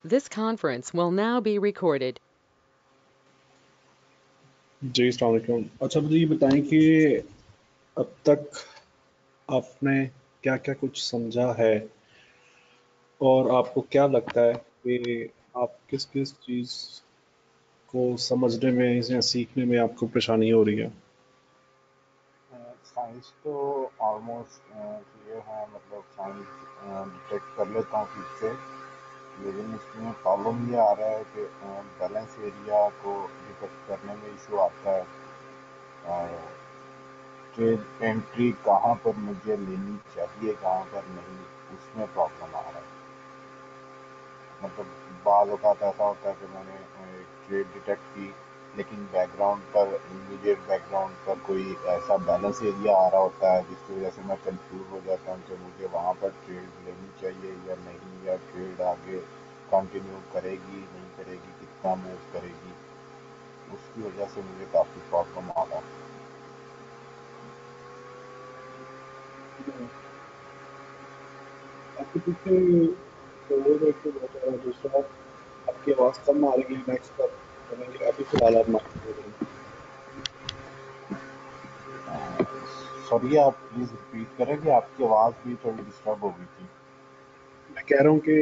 This conference will now be recorded. जी अस्सलाम वालेकुम। अच्छा मुझे ये बताएं कि अब तक आपने क्या क्या कुछ समझा है और आपको क्या लगता है कि आप किस किस चीज़ को समझने में या सीखने में आपको परेशानी हो रही है। साइंस तो ऑलमोस्ट क्लियर है, मतलब साइंस डिटेक्ट कर लेता हूँ ठीक से। लेकिन इसमें प्रॉब्लम ये आ रहा है कि बैलेंस एरिया को डिटेक्ट करने में इशू आता है। ट्रेड एंट्री कहाँ पर मुझे लेनी चाहिए, कहाँ पर नहीं, उसमें प्रॉब्लम आ रहा है। मतलब बाज़ औक़ात ऐसा होता है कि मैंने एक ट्रेड डिटेक्ट की, लेकिन बैकग्राउंड पर, इमीडिएट बैकग्राउंड पर कोई ऐसा बैलेंस एरिया आ रहा होता है जिसकी वजह से मैं कंफ्यूज हो जाता हूँ कि मुझे वहाँ पर ट्रेड लेनी चाहिए या नहीं, या ट्रेड आगे कंटिन्यू करेगी नहीं करेगी, कितना मूव करेगी। उसकी वजह से मुझे काफ़ी प्रॉब्लम आ रहा है। आपके पीछे शोर एक तो बहुत ज़्यादा है, दूसरा आपकी आवाज़ कम आ रही है। नेक्स्ट पर करेंगे, अभी फिलहाल आप माइक पे बोलें। सॉरी, आप प्लीज़ रिपीट करें कि आपकी आवाज़ भी थोड़ी डिस्टर्ब हो गई थी। मैं कह रहा हूँ कि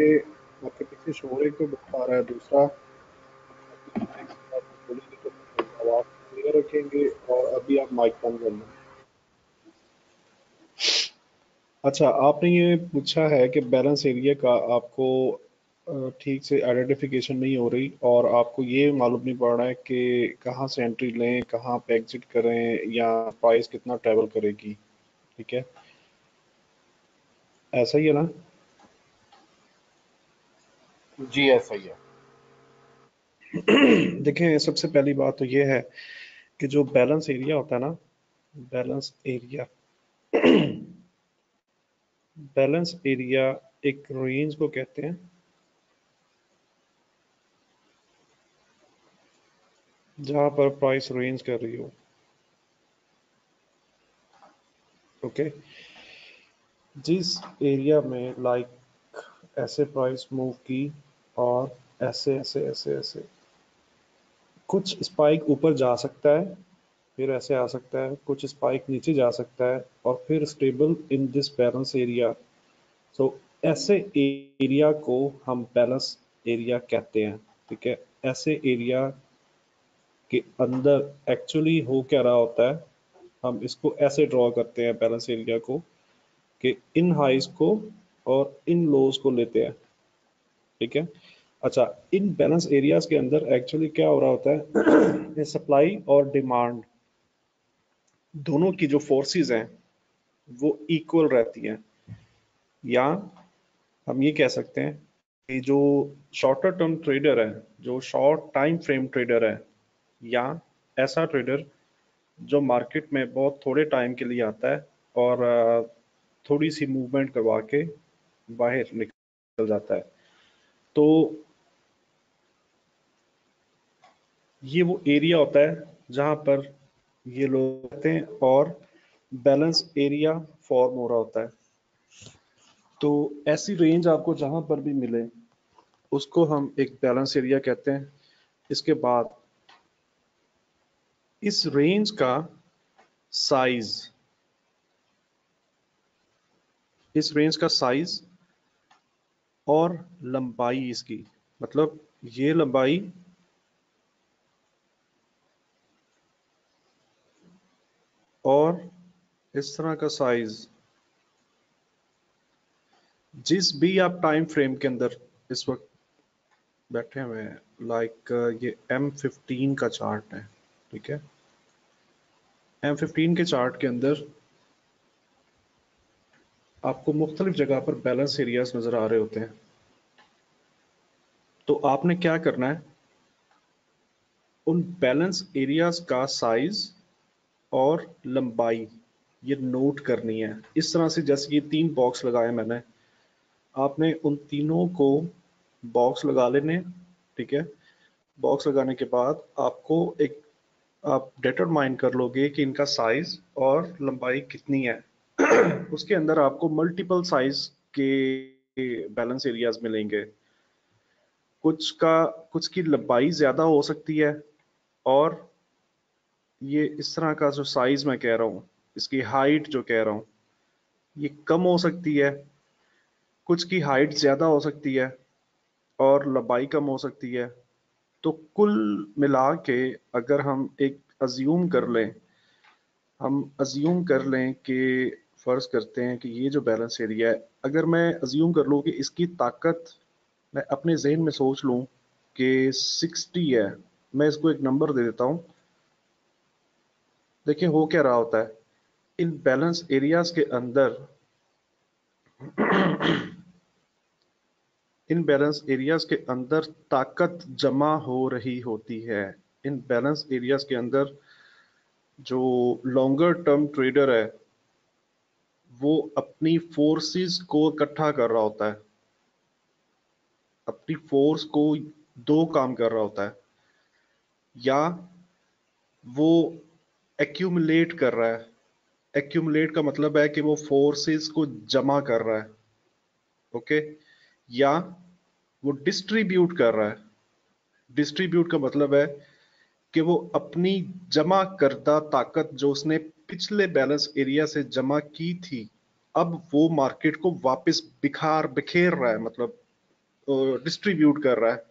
आपके पीछे शोर एक तो बहुत आ रहा है, दूसरा अभी माइक पे आप बोलेंगे तो आवाज़ क्लियर रखेंगे और अभी आप माइक बंद कर लें। अच्छा, आपने ये पूछा है कि बैलेंस एरिया का आपको ठीक से आइडेंटिफिकेशन नहीं हो रही और आपको ये मालूम नहीं पड़ रहा है कि कहाँ से एंट्री लें, कहाँ पे एग्जिट करें या प्राइस कितना ट्रेवल करेगी। ठीक है, ऐसा ही है ना। जी ऐसा ही है। देखें, सबसे पहली बात तो ये है कि जो बैलेंस एरिया होता है ना, बैलेंस एरिया बैलेंस एरिया एक रेंज को कहते हैं जहाँ पर प्राइस रेंज कर रही हो। ओके, जिस एरिया में लाइक ऐसे प्राइस मूव की और ऐसे ऐसे ऐसे ऐसे कुछ स्पाइक ऊपर जा सकता है, फिर ऐसे आ सकता है, कुछ स्पाइक नीचे जा सकता है और फिर stable in this balance area. So ऐसे एरिया को हम बैलेंस एरिया कहते हैं। ठीक है, ऐसे एरिया के अंदर एक्चुअली हो क्या रहा होता है, हम इसको ऐसे ड्रॉ करते हैं बैलेंस एरिया को कि इन हाइज को और इन लोज को लेते हैं। ठीक है, अच्छा, इन बैलेंस एरियाज के अंदर एक्चुअली क्या हो रहा होता है सप्लाई और डिमांड दोनों की जो फोर्सेस हैं वो इक्वल रहती हैं, या हम ये कह सकते हैं कि जो शॉर्टर टर्म ट्रेडर है, जो शॉर्ट टाइम फ्रेम ट्रेडर है, या ऐसा ट्रेडर जो मार्केट में बहुत थोड़े टाइम के लिए आता है और थोड़ी सी मूवमेंट करवा के बाहर निकल जाता है, तो ये वो एरिया होता है जहाँ पर ये लोग रहते हैं और बैलेंस एरिया फॉर्म हो रहा होता है। तो ऐसी रेंज आपको जहाँ पर भी मिले उसको हम एक बैलेंस एरिया कहते हैं। इसके बाद इस रेंज का साइज, इस रेंज का साइज और लंबाई इसकी, मतलब ये लंबाई और इस तरह का साइज जिस भी आप टाइम फ्रेम के अंदर इस वक्त बैठे हुए हैं, लाइक ये M15 का चार्ट है। ठीक है, M15 के चार्ट के अंदर आपको मुख्तलिफ जगह पर बैलेंस एरियाज नजर आ रहे होते हैं। तो आपने क्या करना है, उन बैलेंस एरियाज का साइज और लंबाई ये नोट करनी है। इस तरह से, जैसे ये 3 बॉक्स लगाए मैंने, आपने उन तीनों को बॉक्स लगा लेने। ठीक है, बॉक्स लगाने के बाद आपको एक, आप डिटरमाइन कर लोगे कि इनका साइज और लंबाई कितनी है। उसके अंदर आपको मल्टीपल साइज के बैलेंस एरियाज मिलेंगे। कुछ की लंबाई ज्यादा हो सकती है, और ये इस तरह का जो साइज मैं कह रहा हूँ, इसकी हाइट जो कह रहा हूँ, ये कम हो सकती है। कुछ की हाइट ज्यादा हो सकती है और लंबाई कम हो सकती है। तो कुल मिला के अगर हम अज्यूम कर लें कि फर्ज करते हैं कि ये जो बैलेंस एरिया है, अगर मैं अज्यूम कर लूँ कि इसकी ताकत, मैं अपने जहन में सोच लूँ कि 60 है, मैं इसको एक नंबर दे देता हूँ। देखिए हो क्या रहा होता है इन बैलेंस एरियाज के अंदर। इन बैलेंस एरियाज के अंदर ताकत जमा हो रही होती है। इन बैलेंस एरियाज के अंदर जो लॉन्गर टर्म ट्रेडर है, वो अपनी फोर्सेस को इकट्ठा कर रहा होता है, अपनी फोर्स को दो काम कर रहा होता है, या वो एक्यूमुलेट कर रहा है। एक्यूमुलेट का मतलब है कि वो फोर्सेस को जमा कर रहा है, ओके, या वो डिस्ट्रीब्यूट कर रहा है। डिस्ट्रीब्यूट का मतलब है कि वो अपनी जमा करदा ताकत जो उसने पिछले बैलेंस एरिया से जमा की थी, अब वो मार्केट को वापस बिखेर रहा है, मतलब डिस्ट्रीब्यूट कर रहा है,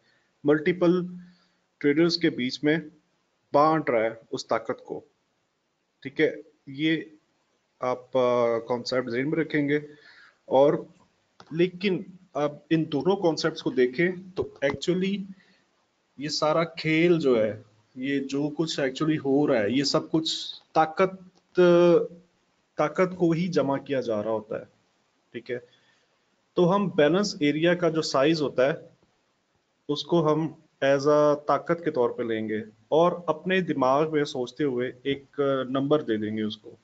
मल्टीपल ट्रेडर्स के बीच में बांट रहा है उस ताकत को। ठीक है, ये आप कॉन्सेप्ट ज़हन में रखेंगे। और लेकिन अब इन दोनों कॉन्सेप्ट्स को देखें तो एक्चुअली ये सारा खेल जो है, ये जो कुछ एक्चुअली हो रहा है, ये सब कुछ ताकत ताकत को ही जमा किया जा रहा होता है। ठीक है, तो हम बैलेंस एरिया का जो साइज होता है उसको हम एज अ ताकत के तौर पे लेंगे और अपने दिमाग में सोचते हुए एक नंबर दे देंगे उसको।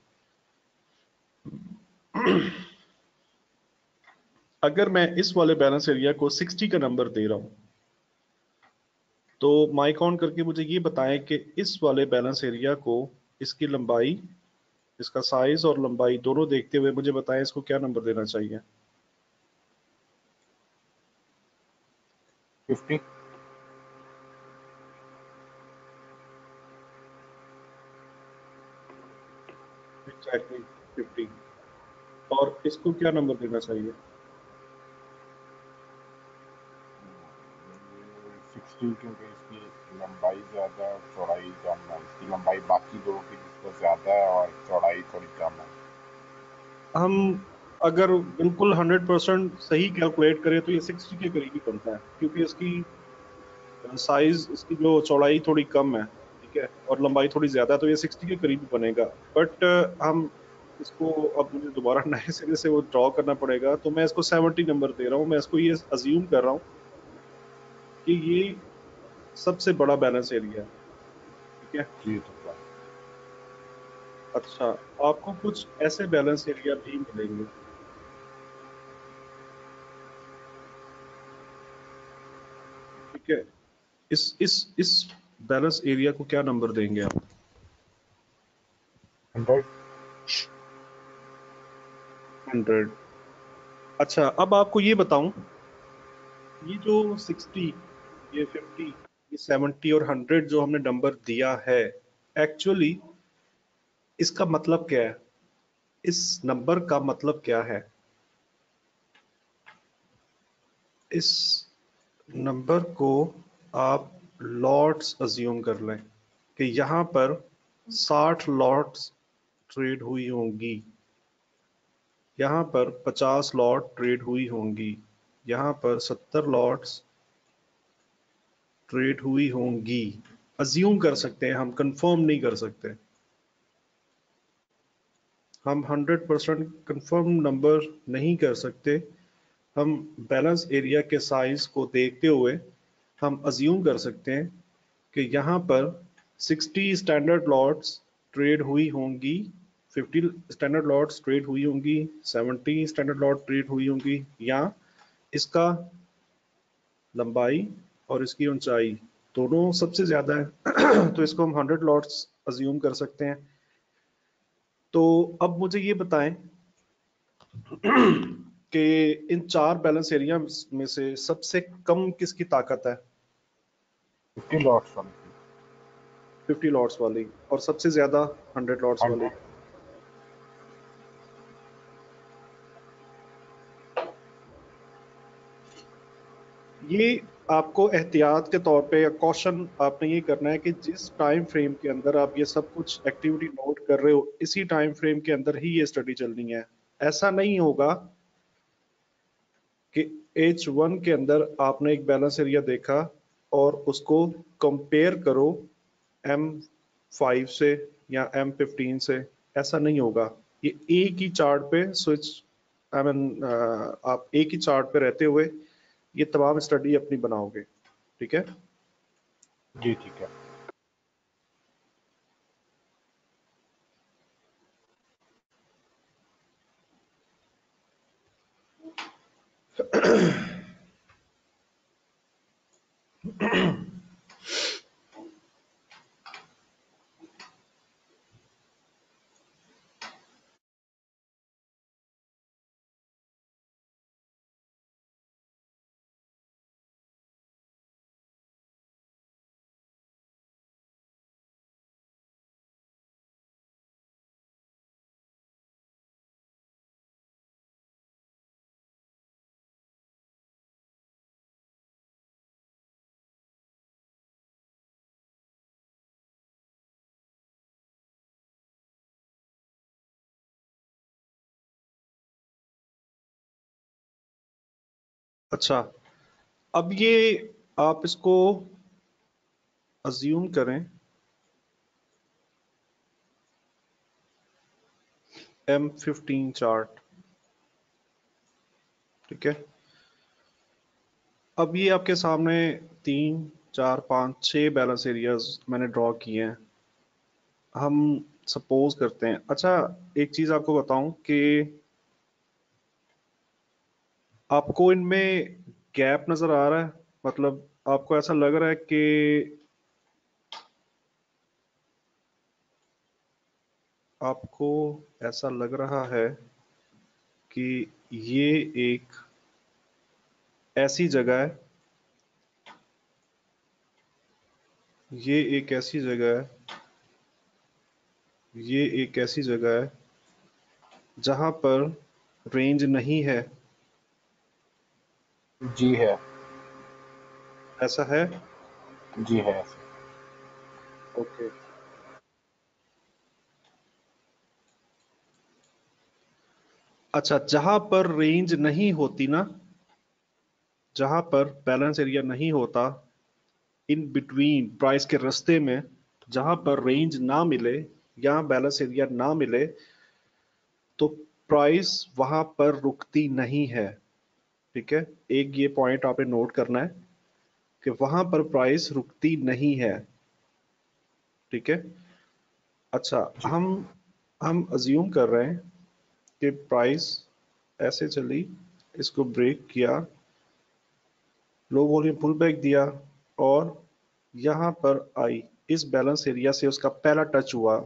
अगर मैं इस वाले बैलेंस एरिया को 60 का नंबर दे रहा हूं, तो माइक ऑन करके मुझे ये बताएं कि इस वाले बैलेंस एरिया को, इसकी लंबाई, इसका साइज और लंबाई दोनों देखते हुए मुझे बताएं इसको क्या नंबर देना चाहिए। 50। एग्जैक्टली 50। और इसको क्या नंबर देना चाहिए। 60, क्योंकि इसकी लंबाई ज़्यादा है और चौड़ाई कम है। इसकी लंबाई बाकी दो की निस्बत ज़्यादा है और चौड़ाई थोड़ी कम है। हम अगर बिल्कुल 100% सही कैलकुलेट करें तो ये 60 के करीब ही बनता है, क्योंकि इसकी साइज, इसकी जो चौड़ाई थोड़ी कम है, ठीक है, और लंबाई थोड़ी ज्यादा है, तो ये 60 के करीब ही बनेगा। बट हम इसको, अब मुझे दोबारा नए सिरे से वो ड्रॉ करना पड़ेगा, तो मैं इसको 70 नंबर दे रहा हूँ। मैं इसको ये अज्यूम कर रहा हूँ कि ये सबसे बड़ा बैलेंस एरिया है। ठीक है, जी तो क्या। अच्छा, आपको कुछ ऐसे बैलेंस एरिया भी मिलेंगे। ठीक है, इस बैलेंस एरिया को क्या नंबर देंगे आप। 100। 100। अच्छा, अब आपको ये बताऊं, ये जो 60, ये 50, ये 70 और 100 जो हमने नंबर दिया है, एक्चुअली इसका मतलब क्या है, इस नंबर का मतलब क्या है। इस नंबर को आप लॉट्स अज्यूम कर लें कि यहां पर 60 लॉट्स ट्रेड हुई होंगी, यहाँ पर 50 लॉट ट्रेड हुई होंगी, यहाँ पर 70 लॉट्स ट्रेड हुई होंगी। अज्यूम कर सकते हैं, हम कंफर्म नहीं कर सकते। हम 100% कंफर्म नंबर नहीं कर सकते। हम बैलेंस एरिया के साइज को देखते हुए हम अज्यूम कर सकते हैं कि यहाँ पर 60 स्टैंडर्ड लॉट्स ट्रेड हुई होंगी, 50 स्टैंडर्ड लॉट्स ट्रेड हुई होंगी, 70 स्टैंडर्ड लॉट ट्रेड हुई होंगी, या इसका लंबाई और इसकी ऊंचाई दोनों सबसे ज्यादा है। तो इसको हम 100 लॉट्स अज्यूम कर सकते हैं। तो अब मुझे ये बताएं कि इन 4 बैलेंस एरिया में से सबसे कम किसकी ताकत है? 50 लॉट्स वाली 50 लॉट्स वाली, और सबसे ज्यादा 100 लॉट्स वाली। 100। ये आपको एहतियात के तौर पे या कॉशन आपने ये करना है कि जिस टाइम फ्रेम के अंदर आप ये सब कुछ एक्टिविटी नोट कर रहे हो, इसी टाइम फ्रेम के अंदर ही ये स्टडी चलनी है। ऐसा नहीं होगा कि H1 के अंदर आपने एक बैलेंस एरिया देखा और उसको कंपेयर करो M5 से या M15 से। ऐसा नहीं होगा। ये एक ही चार्ट पे स्विच, आई मीन आप एक ही चार्ट पे रहते हुए ये तमाम स्टडी अपनी बनाओगे। ठीक है। जी ठीक है। अच्छा, अब ये आप इसको अज्यूम करें M15 चार्ट। ठीक है। अब ये आपके सामने 3 4 5 6 बैलेंस एरियाज मैंने ड्रॉ किए हैं। हम सपोज करते हैं, अच्छा एक चीज आपको बताऊं कि आपको इनमें गैप नजर आ रहा है, मतलब आपको ऐसा लग रहा है कि आपको ऐसा लग रहा है कि ये एक ऐसी जगह है, ये एक ऐसी जगह है, ये एक ऐसी जगह है जहां पर रेंज नहीं है। जी है। ऐसा है। जी है। ओके। अच्छा, जहां पर रेंज नहीं होती ना, जहां पर बैलेंस एरिया नहीं होता, इन बिटवीन प्राइस के रास्ते में, जहां पर रेंज ना मिले या बैलेंस एरिया ना मिले, तो प्राइस वहां पर रुकती नहीं है। ठीक है। एक ये पॉइंट आपने नोट करना है कि वहां पर प्राइस रुकती नहीं है। ठीक है। अच्छा, जी हम अज्यूम कर रहे हैं कि प्राइस ऐसे चली, इसको ब्रेक किया, लो वॉल्यूम पुल बैक दिया, और यहां पर आई, इस बैलेंस एरिया से उसका पहला टच हुआ,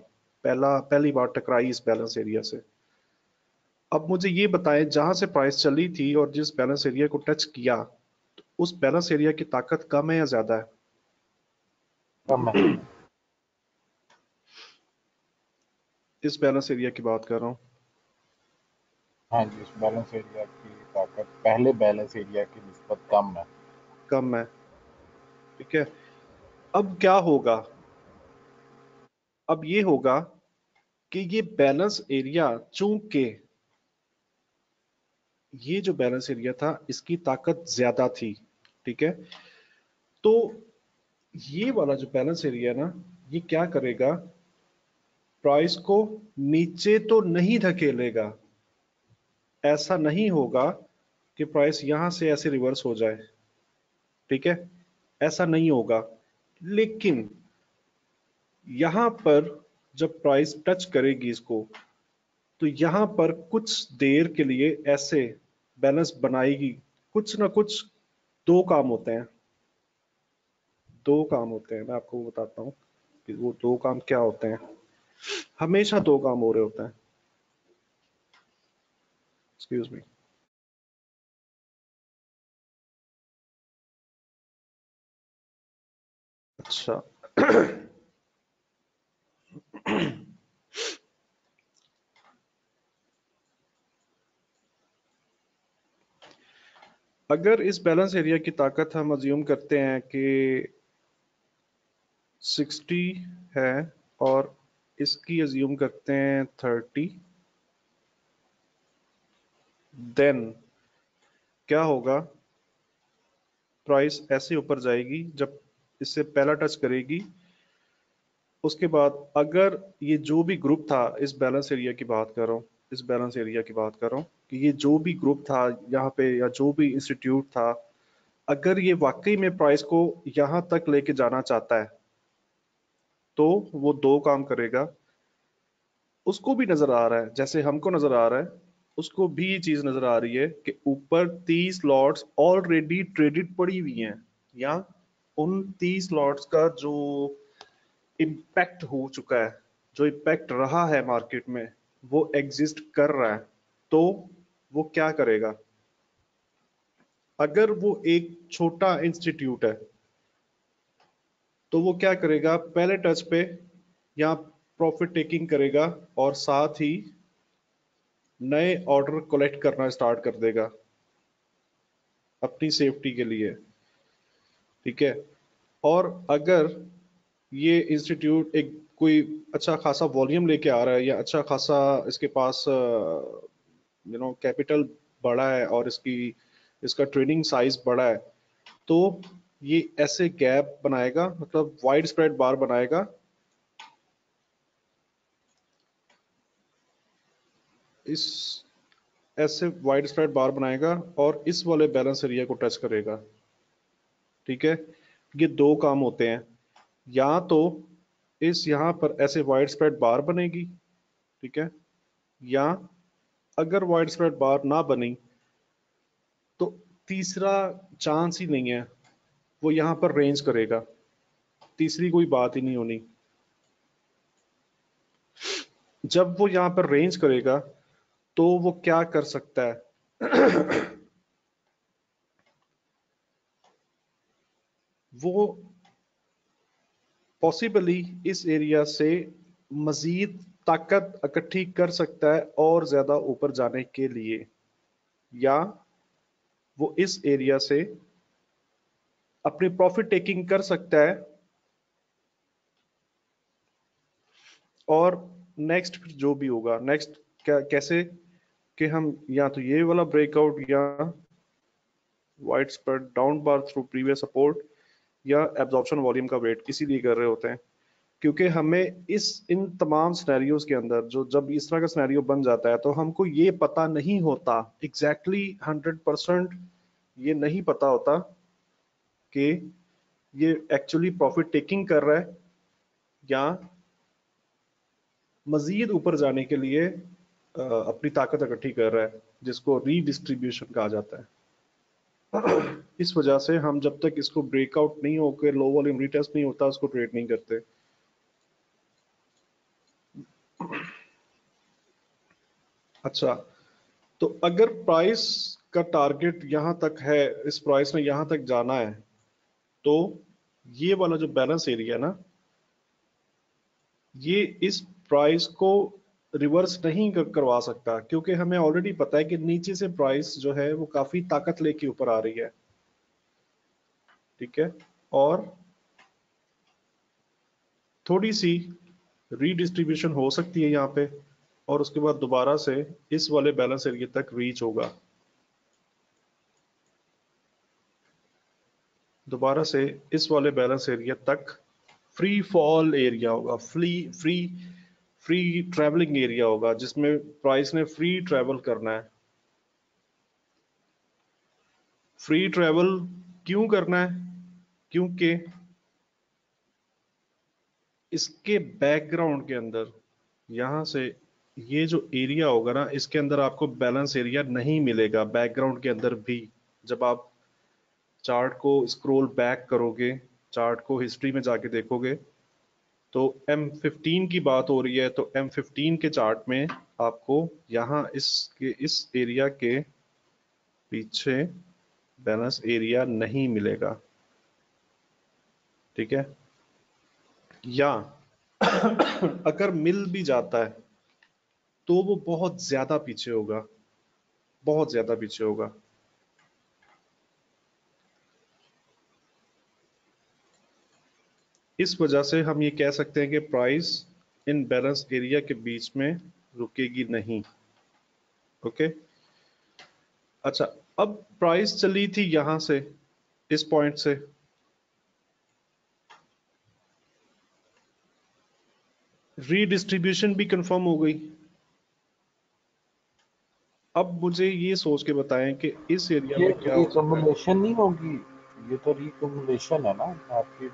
पहली बार टकराई इस बैलेंस एरिया से। अब मुझे ये बताएं, जहां से प्राइस चली थी और जिस बैलेंस एरिया को टच किया, तो उस बैलेंस एरिया की ताकत कम है या ज्यादा है? कम है। इस बैलेंस एरिया की बात कर रहा हूँ। हाँ जी, इस बैलेंस एरिया की ताकत पहले बैलेंस एरिया की निस्बत कम है। कम है। ठीक है। अब क्या होगा? अब ये होगा कि ये बैलेंस एरिया, चूंकि ये जो बैलेंस एरिया था इसकी ताकत ज्यादा थी, ठीक है, तो ये वाला जो बैलेंस एरिया है ना, ये क्या करेगा? प्राइस को नीचे तो नहीं धकेलेगा। ऐसा नहीं होगा कि प्राइस यहां से ऐसे रिवर्स हो जाए। ठीक है। ऐसा नहीं होगा। लेकिन यहां पर जब प्राइस टच करेगी इसको, तो यहां पर कुछ देर के लिए ऐसे बैलेंस बनाएगी। कुछ ना कुछ दो काम होते हैं, दो काम होते हैं, मैं आपको वो बताता हूँ कि वो दो काम क्या होते हैं। हमेशा दो काम हो रहे होते हैं। Excuse me. अच्छा अगर इस बैलेंस एरिया की ताकत हम अज्यूम करते हैं कि 60 है और इसकी अज्यूम करते हैं 30, देन क्या होगा, प्राइस ऐसे ऊपर जाएगी जब इससे पहला टच करेगी। उसके बाद अगर ये जो भी ग्रुप था, इस बैलेंस एरिया की बात कर रहा हूँ, इस बैलेंस एरिया की बात कर रहा हूँ कि ये जो भी ग्रुप था यहाँ पे या जो भी इंस्टीट्यूट था, अगर ये वाकई में प्राइस को यहाँ तक लेके जाना चाहता है तो वो दो काम करेगा। उसको भी नजर आ रहा है, जैसे हमको नजर आ रहा है, उसको भी ये चीज नजर आ रही है कि ऊपर 30 लॉट्स ऑलरेडी ट्रेडेड पड़ी हुई हैं, या उन 30 लॉट्स का जो इम्पैक्ट हो चुका है, जो इम्पैक्ट रहा है मार्केट में, वो एग्जिस्ट कर रहा है। तो वो क्या करेगा, अगर वो एक छोटा इंस्टीट्यूट है तो वो क्या करेगा, पहले टच पे यहाँ प्रॉफिट टेकिंग करेगा और साथ ही नए ऑर्डर कलेक्ट करना स्टार्ट कर देगा अपनी सेफ्टी के लिए। ठीक है। और अगर ये इंस्टीट्यूट एक कोई अच्छा खासा वॉल्यूम लेके आ रहा है या अच्छा खासा इसके पास कैपिटल बड़ा है और इसका ट्रेडिंग साइज बड़ा है, तो ये ऐसे गैप बनाएगा, मतलब वाइड स्प्रेड बार बनाएगा, इस ऐसे वाइड स्प्रेड बार बनाएगा और इस वाले बैलेंस एरिया को टच करेगा। ठीक है। ये दो काम होते हैं, या तो इस यहाँ पर ऐसे वाइड स्प्रेड बार बनेगी, ठीक है, या अगर वाइड स्प्रेड बार ना बनी तो तीसरा चांस ही नहीं है, वो यहाँ पर रेंज करेगा, तीसरी कोई बात ही नहीं होनी। जब वो यहाँ पर रेंज करेगा तो वो क्या कर सकता है, वो पॉसिबली इस एरिया से मजीद ताकत इकट्ठी कर सकता है और ज्यादा ऊपर जाने के लिए, या वो इस एरिया से अपनी प्रॉफिट टेकिंग कर सकता है और नेक्स्ट जो भी होगा नेक्स्ट, क्या कैसे कि हम या तो ये वाला ब्रेकआउट या वाइड स्प्रेड डाउन बार थ्रू प्रीवियस सपोर्ट या एब्जॉर्प्शन वॉल्यूम का वेट इसीलिए कर रहे होते हैं, क्योंकि हमें इन तमाम सिनेरियोज के अंदर जो जब इस तरह का सिनेरियो बन जाता है तो हमको ये पता नहीं होता एग्जैक्टली 100%, ये नहीं पता होता कि ये एक्चुअली प्रॉफिट टेकिंग कर रहा है या मजीद ऊपर जाने के लिए अपनी ताकत इकट्ठी कर रहा है, जिसको रीडिस्ट्रीब्यूशन कहा जाता है। इस वजह से हम जब तक इसको ब्रेकआउट नहीं होकर लो वॉल्यूम रीटेस्ट नहीं होता उसको ट्रेड नहीं करते। अच्छा, तो अगर प्राइस का टारगेट यहां तक है, इस प्राइस ने यहां तक जाना है, तो ये वाला जो बैलेंस एरिया है ना, ये इस प्राइस को रिवर्स नहीं करवा सकता, क्योंकि हमें ऑलरेडी पता है कि नीचे से प्राइस जो है वो काफी ताकत लेके ऊपर आ रही है। ठीक है। और थोड़ी सी रीडिस्ट्रीब्यूशन हो सकती है यहाँ पे, और उसके बाद दोबारा से इस वाले बैलेंस एरिया तक रीच होगा, दोबारा से इस वाले बैलेंस एरिया तक फ्री फॉल एरिया होगा, free free free travelling area होगा, जिसमें प्राइस ने फ्री ट्रैवल करना है। फ्री ट्रैवल क्यों करना है, क्योंकि इसके बैकग्राउंड के अंदर यहां से ये जो एरिया होगा ना, इसके अंदर आपको बैलेंस एरिया नहीं मिलेगा बैकग्राउंड के अंदर भी। जब आप चार्ट को स्क्रॉल बैक करोगे, चार्ट को हिस्ट्री में जाके देखोगे, तो M15 की बात हो रही है, तो M15 के चार्ट में आपको यहाँ इस एरिया के पीछे बैलेंस एरिया नहीं मिलेगा। ठीक है। या अगर मिल भी जाता है तो वो बहुत ज्यादा पीछे होगा, बहुत ज्यादा पीछे होगा। इस वजह से हम ये कह सकते हैं कि प्राइस इन बैलेंस एरिया के बीच में रुकेगी नहीं। ओके, अच्छा, अब प्राइस चली थी यहां से, इस पॉइंट से, रीडिस्ट्रीब्यूशन भी कंफर्म हो गई। अब मुझे ये सोच के बताएं कि इस एरिया ये में क्या हो सकता है। रिकम्युलेशन नहीं होगी, ये तो रिकम्युलेशन है ना आपकी,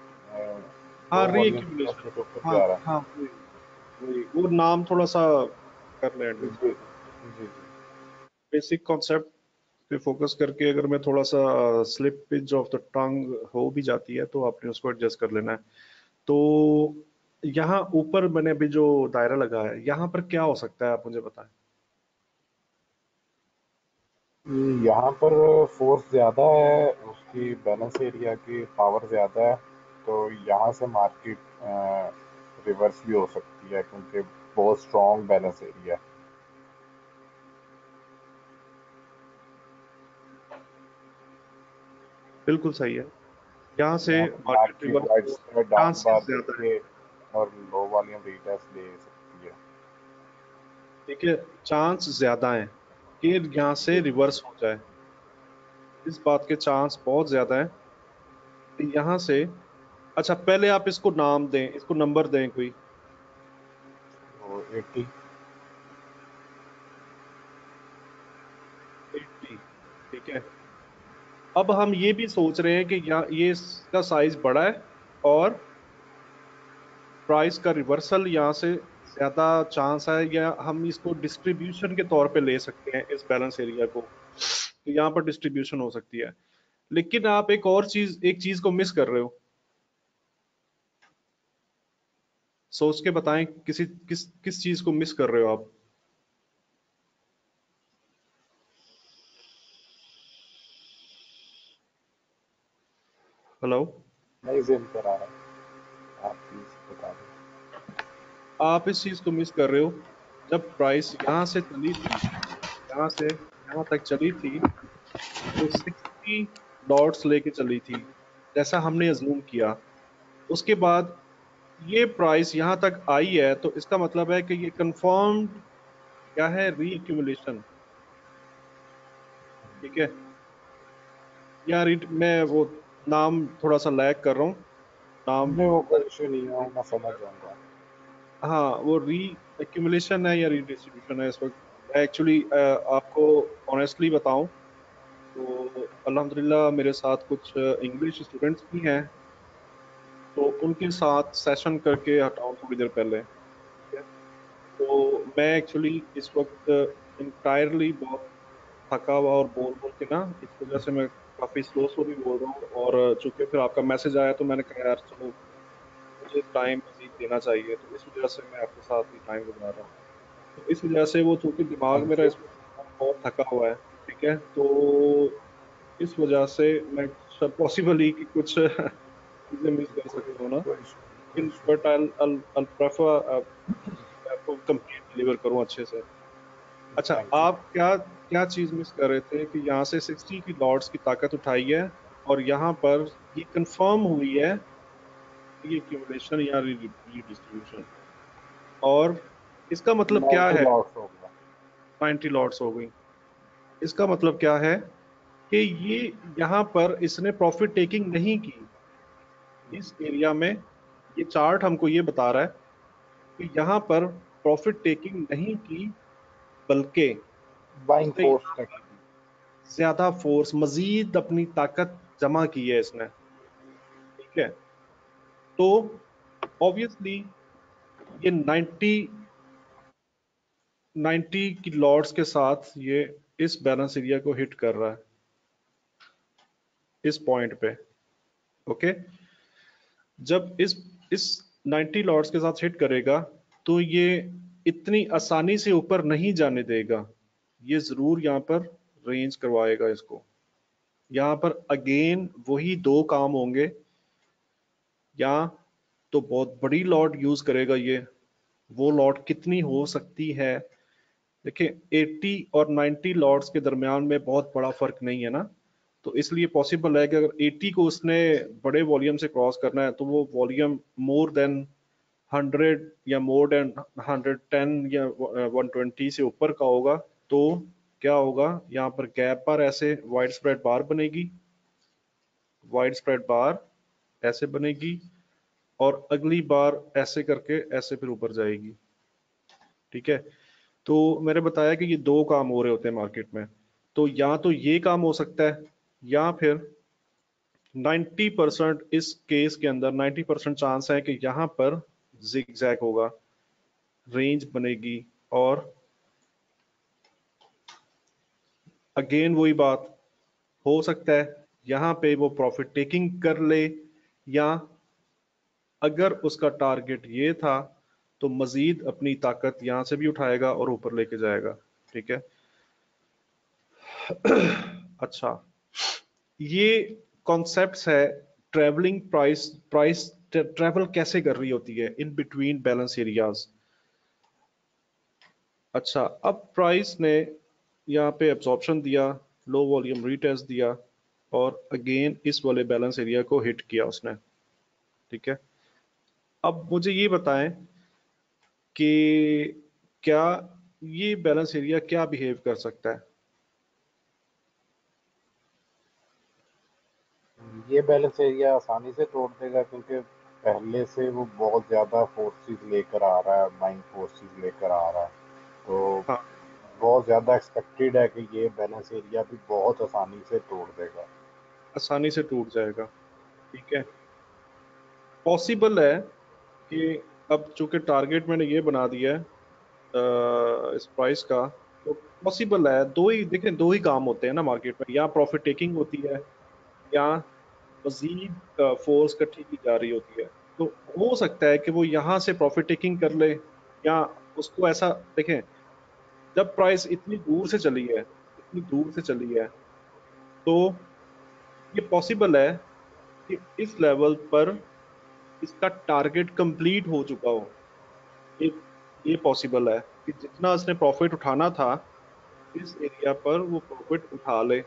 हाँ, लो वॉल्यूम रीएक्यूमुलेशन। से ऊपर हाँ जा रहा हाँ, वही वही, वो नाम थोड़ा सा कर लें है। एडजस्ट। जी जी जी। बेसिक कॉन्सेप्ट पे फोकस करके अगर मैं थोड़ा सा स्लिपिज ऑफ द टंग हो भी जाती है तो आपने उसको एडजस्ट कर लेना है। तो यहाँ ऊपर मैंने अभी जो दायरा लगा है, यहाँ पर क्या हो सकता है, आप मुझे बताएं। यहाँ पर फोर्स ज़्यादा है, उसकी बैलेंस एरिया की पावर ज़्यादा है, तो यहाँ से मार्केट रिवर्स भी हो सकती है क्योंकि बहुत स्ट्रॉन्ग बैलेंस एरिया है। बिल्कुल सही है, यहाँ से यहाँ पर मार्केट मार्केट रिवर्स वाइड हो, स्प्रेड डाउन बार चांसेस ज्यादा है। देके और लो वॉल्यूम रीटेस्ट ले सकती है। ठीक है, चांस ज्यादा है कि यहाँ से रिवर्स हो जाए, इस बात के चांस बहुत ज्यादा है कि यहाँ से। अच्छा, पहले आप इसको नाम दें, इसको नंबर दें कोई। तो 80। 80, ठीक है। अब हम ये भी सोच रहे हैं कि यहाँ ये इसका साइज बड़ा है और प्राइस का रिवर्सल यहाँ से ज्यादा चांस है, या हम इसको डिस्ट्रीब्यूशन के तौर पे ले सकते हैं इस बैलेंस एरिया को, तो यहाँ पर डिस्ट्रीब्यूशन हो सकती है। लेकिन आप एक चीज को मिस कर रहे हो। सोच के बताएं, किस किस चीज को मिस कर रहे हो आप। हेलो। नहीं जिम पर आ रहा है, आप प्लीज बता दें। आप इस चीज को मिस कर रहे हो, जब प्राइस यहाँ से चली थी, यहाँ से यहाँ तक चली थी, तो 60 लॉट्स लेके चली थी, जैसा हमने अज्यूम किया। उसके बाद ये प्राइस यहाँ तक आई है, तो इसका मतलब है कि ये कंफर्म्ड क्या है, रीअक्यूमुलेशन। ठीक है, मैं वो नाम थोड़ा सा लैग कर रहा हूँ, नाम नहीं वो पता कोई इशू नहीं है, नहीं वो मैं चल समझ रहा है। जाऊंगा। हाँ, वो री एक्यूमुलेशन है या रीडिस्ट्रीब्यूशन है इस वक्त। मैं एक्चुअली आपको ऑनेस्टली बताऊं तो अल्हम्दुलिल्लाह मेरे साथ कुछ इंग्लिश स्टूडेंट्स भी हैं, तो उनके साथ सेशन करके हटाऊं थोड़ी देर पहले। ठीक है, तो मैं एक्चुअली इस वक्त इंटायरली बहुत थका हुआ और बोल बोल के ना, इस वजह से मैं काफी स्लो स्लो भी बोल रहा हूँ। और चूंकि फिर आपका मैसेज आया तो मैंने कहा यार चलो, मुझे टाइम मजीद देना चाहिए, तो इस वजह से मैं आपके साथ ही टाइम गुजार रहा हूँ। तो इस वजह से वो, चूंकि दिमाग थैंक मेरा यू। इस वक्त बहुत थका हुआ है, ठीक है, तो इस वजह से मैं पॉसिबल ही कि कुछ चीजें मिस कर कोई सकता हूँ ना। कोई इशू नहीं, कोई लेकिन इशू बट नहीं। आई प्रेफर आपको कंप्लीट डिलीवर करूँ अच्छे से। अच्छा, थैंक यू। आप क्या क्या चीज मिस कर रहे थे कि यहाँ से 60 की लॉट्स की ताकत उठाई है और यहाँ पर ये कंफर्म हुई है कि ये एक्यूमुलेशन या रीडिस्ट्रीब्यूशन, और इसका मतलब क्या 90 है। लॉस हो गया। 90 लॉट्स हो गई, इसका मतलब क्या है कि ये यहाँ पर इसने प्रॉफिट टेकिंग नहीं की इस एरिया में। ये चार्ट हमको ये बता रहा है कि यहाँ पर प्रॉफिट टेकिंग नहीं की, बल्कि बाइंग इसने फोर्स यहाँ ने पर की। ज्यादा फोर्स, मजीद अपनी ताकत जमा की है इसने। ठीक है, तो ऑब्वियसली ये 90 की लॉट्स के साथ ये इस बैलेंस एरिया को हिट कर रहा है इस पॉइंट पे। ओके, जब इस 90 लॉट्स के साथ हिट करेगा तो ये इतनी आसानी से ऊपर नहीं जाने देगा, ये जरूर यहाँ पर रेंज करवाएगा इसको। यहाँ पर अगेन वही दो काम होंगे, या तो बहुत बड़ी लॉट यूज करेगा ये। वो लॉट कितनी हो सकती है? देखिए 80 और 90 लॉट्स के दरमियान में बहुत बड़ा फर्क नहीं है ना, तो इसलिए पॉसिबल है कि अगर 80 को उसने बड़े वॉल्यूम से क्रॉस करना है तो वो वॉल्यूम मोर देन 100 या मोर देन 110 या 120 से ऊपर का होगा। तो क्या होगा, यहाँ पर गैप पर ऐसे वाइड स्प्रेड बार बनेगी, वाइड स्प्रेड बार ऐसे बनेगी, और अगली बार ऐसे करके ऐसे फिर ऊपर जाएगी। ठीक है, तो मैंने बताया कि ये दो काम हो रहे होते हैं मार्केट में। तो या तो ये काम हो सकता है, या फिर 90% इस केस के अंदर 90% चांस है कि यहाँ पर जिगजैग होगा, रेंज बनेगी, और अगेन वही बात, हो सकता है यहाँ पे वो प्रॉफिट टेकिंग कर ले, या अगर उसका टारगेट ये था तो मजीद अपनी ताकत यहाँ से भी उठाएगा और ऊपर लेके जाएगा। ठीक है, अच्छा, ये कॉन्सेप्ट्स है ट्रेवलिंग प्राइस। प्राइस ट्रेवल कैसे कर रही होती है इन बिटवीन बैलेंस एरियाज। अच्छा, अब प्राइस ने यहाँ पे एब्जॉर्प्शन दिया, लो वॉल्यूम रीटेस्ट दिया, और अगेन इस वाले बैलेंस एरिया को हिट किया उसने। ठीक है, अब मुझे ये बताएं कि क्या ये बैलेंस एरिया क्या बिहेव कर सकता है। ये बैलेंस एरिया आसानी से तोड़ देगा, क्योंकि पहले से वो बहुत ज़्यादा फोर्सेस लेकर आ रहा है, बाइंग फोर्सेस लेकर आ रहा है। तो हाँ, बहुत ज़्यादा एक्सपेक्टेड है कि ये बैलेंस एरिया भी बहुत आसानी से तोड़ देगा। आसानी से टूट जाएगा। ठीक है, पॉसिबल है कि अब चूंकि टारगेट मैंने ये बना दिया है इस प्राइस का, तो पॉसिबल है, दो ही देखें, दो ही काम होते हैं ना मार्केट में, या प्रॉफिट टेकिंग होती है, या मजीद फोर्स इकट्ठी की जा रही होती है। तो हो सकता है कि वो यहाँ से प्रॉफिट टेकिंग कर ले, या उसको ऐसा देखें, जब प्राइस इतनी दूर से चली है, इतनी दूर से चली है, तो ये पॉसिबल है कि इस लेवल पर इसका टारगेट कंप्लीट हो चुका हो। ये ये पॉसिबल है कि जितना उसने प्रॉफिट उठाना था इस एरिया पर वो प्रॉफिट उठा ले।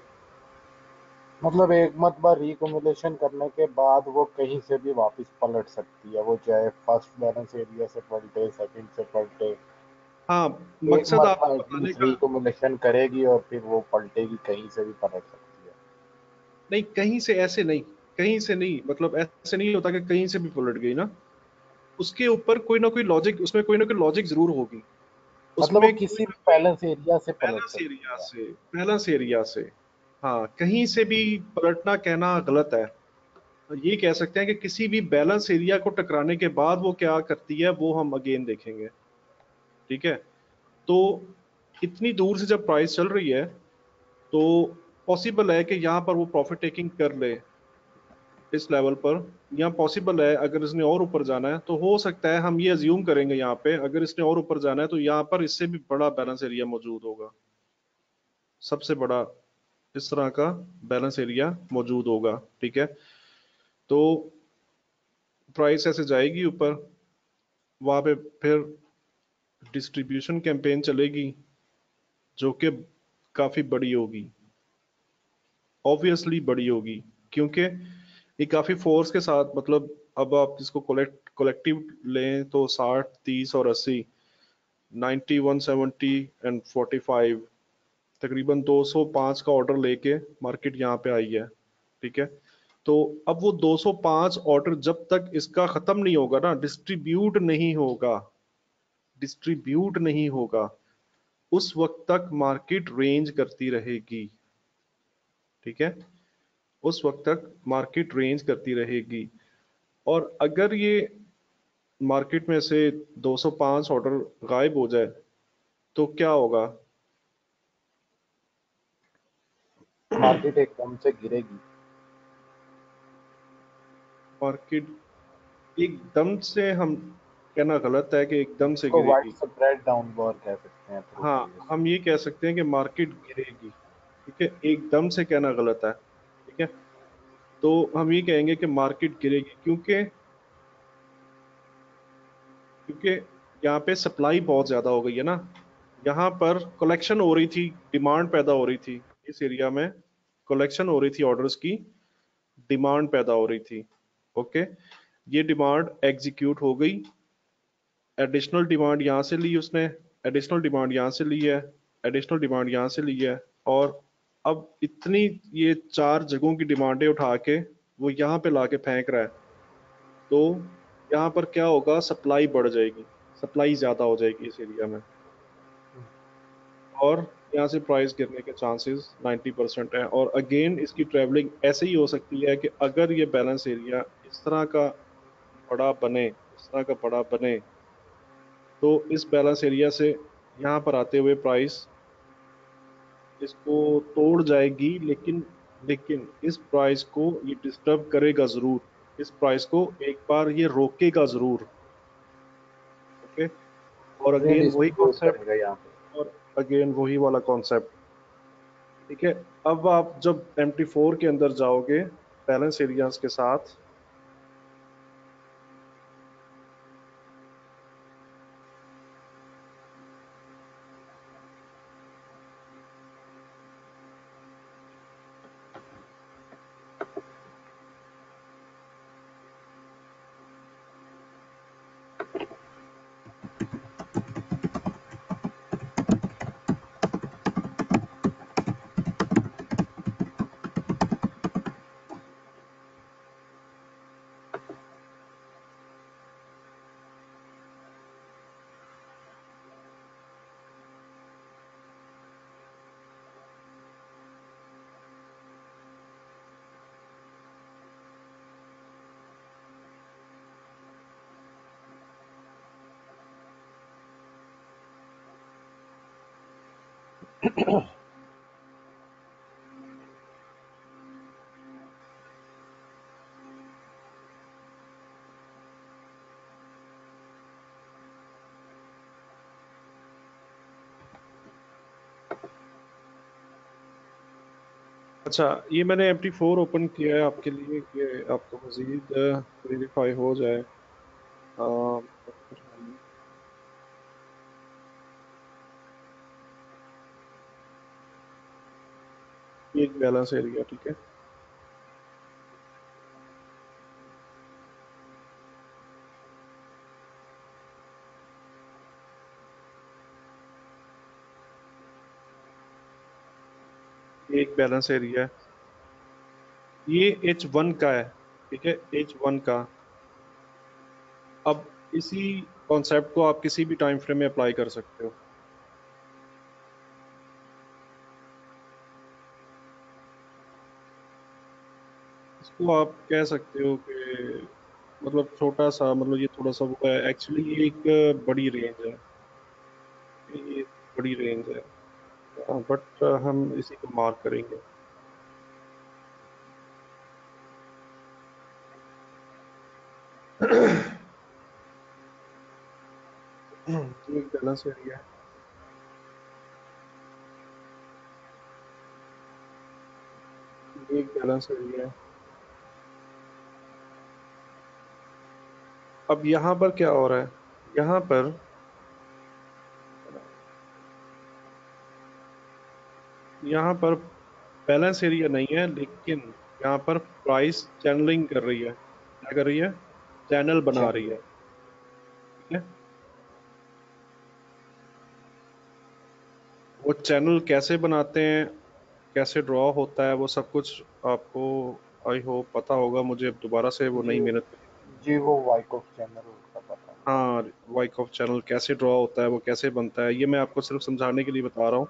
मतलब एक मरतबा रिकम्युलेशन करने के बाद वो कहीं से भी वापस पलट सकती है, वो चाहे फर्स्ट बैलेंस एरिया से पलटे, सेकंड से पलटे। हाँ, एक मकसद मरतबा आपको बताने एटलीस्ट का, रिकम्युलेशन करेगी और फिर वो पलटेगी, कहीं से भी पलट सकती है। नहीं कहीं से ऐसे नहीं, कहीं से नहीं, मतलब ऐसे नहीं होता कि कहीं से भी पलट गई ना, उसके ऊपर कोई ना कोई लॉजिक, उसमें कोई ना कोई लॉजिक जरूर होगी, मतलब वो उसमें कोई किसी ना भी कोई बैलेंस एरिया से पलट बैलेंस सकती एरिया है। से, बैलेंस एरिया से, हाँ कहीं से भी पलटना कहना गलत है। ये कह सकते हैं कि किसी भी बैलेंस एरिया को टकराने के बाद वो क्या करती है वो हम अगेन देखेंगे। ठीक है, तो इतनी दूर से जब प्राइस चल रही है तो पॉसिबल है कि यहाँ पर वो प्रॉफिट टेकिंग कर ले इस लेवल पर, या पॉसिबल है अगर इसने और ऊपर जाना है तो हो सकता है, हम ये अज्यूम करेंगे यहाँ पे, अगर इसने और ऊपर जाना है तो यहाँ पर इससे भी बड़ा बैलेंस एरिया मौजूद होगा, सबसे बड़ा इस तरह का बैलेंस एरिया मौजूद होगा। ठीक है, तो प्राइस ऐसे जाएगी ऊपर, वहां पे फिर डिस्ट्रीब्यूशन कैंपेन चलेगी जो कि काफी बड़ी होगी, ऑब्वियसली बड़ी होगी, क्योंकि ये काफी फोर्स के साथ, मतलब अब आप इसको कलेक्टिव लें तो 60, 30 और 80, 90, 170 एंड 45, तकरीबन 205 का ऑर्डर लेके मार्केट यहाँ पे आई है। ठीक है, तो अब वो 205 ऑर्डर जब तक इसका खत्म नहीं होगा ना, डिस्ट्रीब्यूट नहीं होगा, डिस्ट्रीब्यूट नहीं होगा, उस वक्त तक मार्केट रेंज करती रहेगी। ठीक है, उस वक्त तक मार्केट रेंज करती रहेगी, और अगर ये मार्केट में से 205 ऑर्डर गायब हो जाए तो क्या होगा? मार्केट एकदम से गिरेगी। मार्केट एकदम से, हम कहना गलत है कि एकदम से इसको वाइड गिरेगी। स्प्रेड डाउनवर्ड कह सकते हैं थ्रू हाँ, प्रीवियस। हम ये कह सकते हैं कि मार्केट गिरेगी। ठीक है, एकदम से कहना गलत है। ठीक है, तो हम ये कहेंगे कि मार्केट गिरेगी, क्योंकि क्योंकि यहाँ पे सप्लाई बहुत ज़्यादा हो गई है ना, यहाँ पर कलेक्शन हो रही थी, डिमांड पैदा हो रही थी, इस एरिया में कलेक्शन हो रही थी ऑर्डर्स की, डिमांड पैदा हो रही थी। ओके, ये डिमांड एग्जीक्यूट हो गई, एडिशनल डिमांड यहाँ से ली उसने, एडिशनल डिमांड यहाँ से ली है, एडिशनल डिमांड यहाँ से ली है, और अब इतनी ये चार जगहों की डिमांडें उठा के वो यहाँ पे ला के फेंक रहा है, तो यहाँ पर क्या होगा, सप्लाई बढ़ जाएगी, सप्लाई ज़्यादा हो जाएगी इस एरिया में, और यहाँ से प्राइस गिरने के चांसेस 90% है। और अगेन इसकी ट्रैवलिंग ऐसे ही हो सकती है कि अगर ये बैलेंस एरिया इस तरह का बड़ा बने, इस तरह का बड़ा बने, तो इस बैलेंस एरिया से यहाँ पर आते हुए प्राइस इसको तोड़ जाएगी, लेकिन लेकिन इस प्राइस को ये डिस्टर्ब करेगा जरूर, इस प्राइस को एक बार ये रोकेगा जरूर। ओके, और ट्रेंड अगेन वही सपोर्ट कॉन्सेप्ट, करेगा यहाँ पे। और अगेन वही वाला कॉन्सेप्ट। ठीक है, अब आप जब MT4 के अंदर जाओगे बैलेंस एरियाज के साथ, अच्छा, ये मैंने MT4 ओपन किया है आपके लिए कि आपको मजीद वेरीफाई हो जाए। ये एक बैलेंस एरिया, ठीक है, ये एक बैलेंस एरिया है, ये H1 का है, ठीक है, H1 का। अब इसी कॉन्सेप्ट को आप किसी भी टाइम फ्रेम में अप्लाई कर सकते हो। इसको आप कह सकते हो कि मतलब छोटा सा, मतलब ये थोड़ा सा वो है, एक्चुअली ये एक बड़ी रेंज है, ये बड़ी रेंज है, बट हम इसी को मार्क करेंगे। ये एक बैलेंस एरिया है, ये एक बैलेंस एरिया है। अब यहाँ पर क्या हो रहा है, यहाँ पर यहाँ पर बैलेंस एरिया नहीं है, लेकिन यहाँ पर प्राइस चैनलिंग कर रही है, क्या कर रही है, चैनल बना रही है, चैनल। ठीक है। वो चैनल कैसे बनाते हैं, कैसे ड्रॉ होता है, वो सब कुछ आपको आई होप पता होगा, मुझे अब दोबारा से वो जी नई मेहनत करनी जी, वो वाइकॉफ चैनल उसका पता है। हाँ, वाइकॉफ चैनल कैसे ड्रॉ होता है, वो कैसे बनता है, ये मैं आपको सिर्फ समझाने के लिए बता रहा हूँ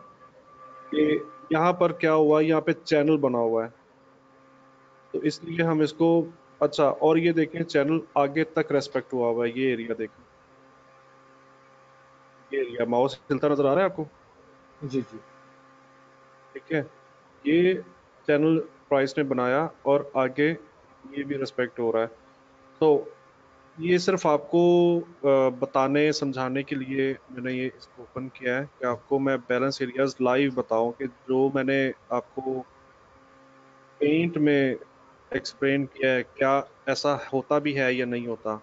कि यहाँ पर क्या हुआ, यहाँ पे चैनल बना हुआ है, तो इसलिए हम इसको, अच्छा, और ये देखें चैनल आगे तक रेस्पेक्ट हुआ हुआ है, ये एरिया देखें, ये एरिया माउस हिलता नजर आ रहा है आपको, जी जी। ठीक है, ये चैनल प्राइस ने बनाया, और आगे ये भी रेस्पेक्ट हो रहा है। तो ये सिर्फ आपको बताने समझाने के लिए मैंने ये इसको ओपन किया है कि आपको मैं बैलेंस एरियाज लाइव बताऊं कि जो मैंने आपको पेंट में एक्सप्लेन किया है, क्या ऐसा होता भी है या नहीं होता।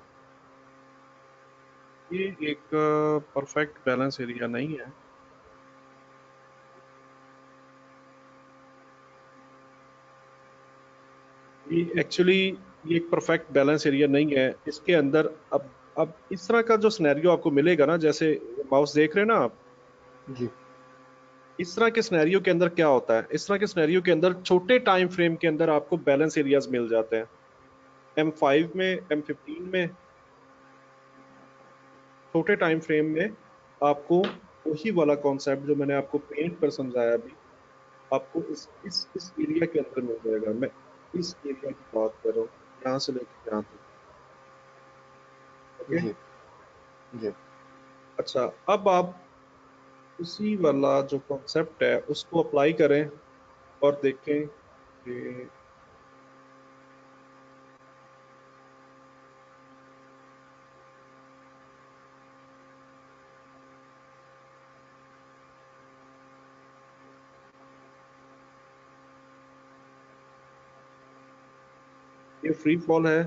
ये एक परफेक्ट बैलेंस एरिया नहीं है। ये एक्चुअली ये एक परफेक्ट बैलेंस एरिया नहीं है। इसके अंदर अब इस तरह का जो सिनेरियो आपको मिलेगा ना, जैसे माउस देख रहे हैं ना आप, जी इस तरह के सिनेरियो के अंदर क्या होता है, इस तरह के सिनेरियो के अंदर छोटे टाइम फ्रेम के अंदर आपको बैलेंस एरियाज मिल जाते हैं। M5 में, M15 में छोटे टाइम फ्रेम में आपको वही वाला कॉन्सेप्ट जो मैंने आपको पेंट पर समझाया अभी, आपको इस एरिया के अंदर मिल जाएगा। मैं इस एरिया की बात कर रहा हूँ, यहाँ से लेकर यहाँ तक। ओके। जी जी अच्छा, अब आप उसी वाला जो कॉन्सेप्ट है उसको अप्लाई करें और देखें कि ये फ्री फॉल है,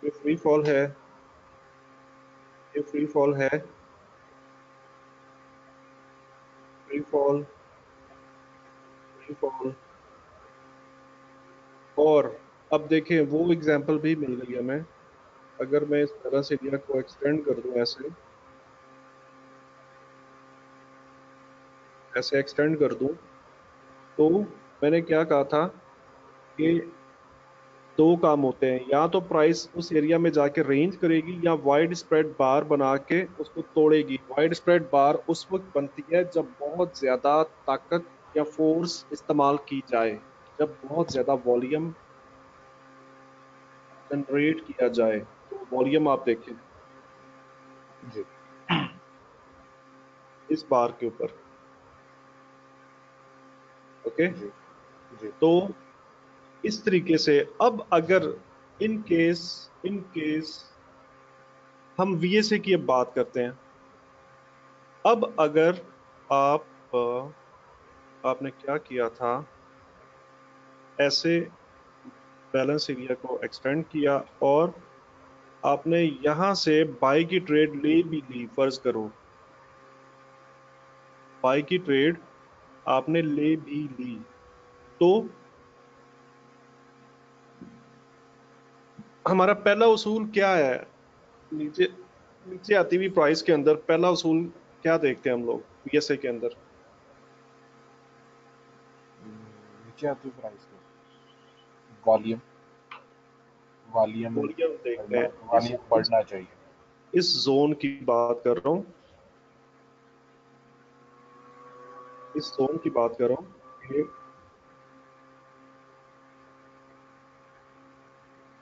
ये फ्री फॉल है, ये फ्री फॉल है, फ्री फॉल, फ्री फॉल। और अब देखें वो एग्जांपल भी मिल गई हमें। अगर मैं इस बैलेंस एरिया को एक्सटेंड कर दूं, ऐसे ऐसे एक्सटेंड कर दूं, तो मैंने क्या कहा था कि दो काम होते हैं, या तो प्राइस उस एरिया में जाके रेंज करेगी या वाइड स्प्रेड बार बना के उसको तोड़ेगी। वाइड स्प्रेड बार उस वक्त बनती है जब बहुत ज्यादा ताकत या फोर्स इस्तेमाल की जाए, जब बहुत ज्यादा वॉल्यूम जनरेट किया जाए। तो वॉल्यूम आप देखें जी इस बार के ऊपर। ओके। जी जी तो इस तरीके से अब अगर इन केस हम VSA की अब बात करते हैं। अब अगर आप आपने क्या किया था, ऐसे बैलेंस एरिया को एक्सटेंड किया और आपने यहां से बाई की ट्रेड ले भी ली, फर्ज करो बाई की ट्रेड आपने ले भी ली, तो हमारा पहला उसूल क्या है? नीचे नीचे आती हुई प्राइस के अंदर पहला उसूल क्या देखते हैं हम लोग VSA के अंदर? नीचे आती प्राइस को वॉल्यूम वॉल्यूम वॉल्यूम देखते बढ़ना हैं। वॉल्यूम बढ़ना चाहिए। इस जोन की बात कर रहा हूँ, इस जोन की बात कर रहा हूँ कि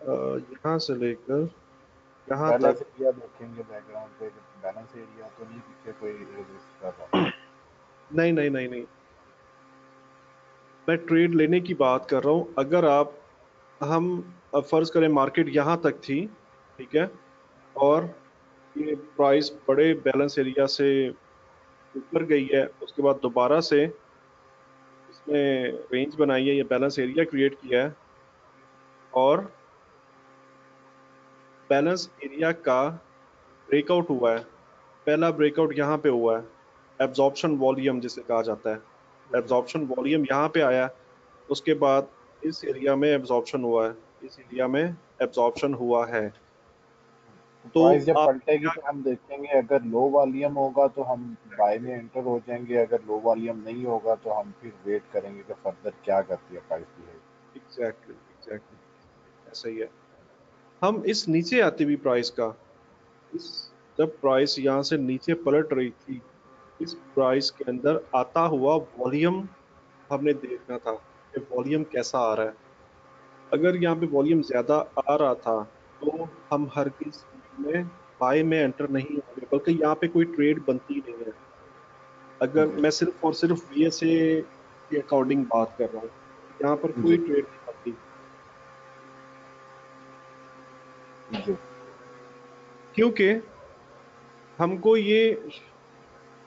यहाँ से लेकर यहाँ बैलेंस तक। एरिया देखेंगे बैकग्राउंड पे, बैलेंस एरिया तो नहीं पीछे कोई रेजिस्ट कर रहा। नहीं नहीं नहीं नहीं, मैं ट्रेड लेने की बात कर रहा हूँ। अगर आप हम अब फर्ज करें मार्केट यहाँ तक थी, ठीक है, और ये प्राइस बड़े बैलेंस एरिया से ऊपर गई है, उसके बाद दोबारा से इसने रेंज बनाई है, ये बैलेंस एरिया क्रिएट किया है, और बैलेंस एरिया का ब्रेकआउट हुआ है। पहला ब्रेकआउट यहाँ पे हुआ है, एब्जॉर्प्शन वॉल्यूम जिसे कहा जाता है। जी एब्जॉर्प्शन वॉल्यूम यहाँ पे आया, उसके बाद इस एरिया में एब्जॉर्प्शन हुआ है, इस एरिया में एब्जॉर्प्शन हुआ है। तो तो प्राइस जब आप पलटेगी क्या, तो हम देखेंगे, अगर लो वॉल्यूम होगा तो हम बाय में एंटर हो जाएंगे, अगर लो वॉल्यूम नहीं होगा तो हम फिर वेट करेंगे कि फर्दर क्या करती है प्राइस बिहेव। एग्जैक्टली एग्जैक्टली ऐसा ही है। हम इस नीचे आती हुई प्राइस का, इस जब प्राइस यहाँ से नीचे पलट रही थी, इस प्राइस के अंदर आता हुआ वॉल्यूम हमने देखना था कि वॉल्यूम कैसा आ रहा है। अगर यहाँ पे वॉल्यूम ज्यादा आ रहा था तो हम हर किस में बाय में एंटर नहीं होंगे, बल्कि यहाँ पे कोई ट्रेड बनती नहीं है। अगर जी मैं सिर्फ और सिर्फ VSA के अकॉर्डिंग बात कर रहा हूँ, यहाँ पर कोई जी ट्रेड नहीं बनती, जी क्योंकि हमको ये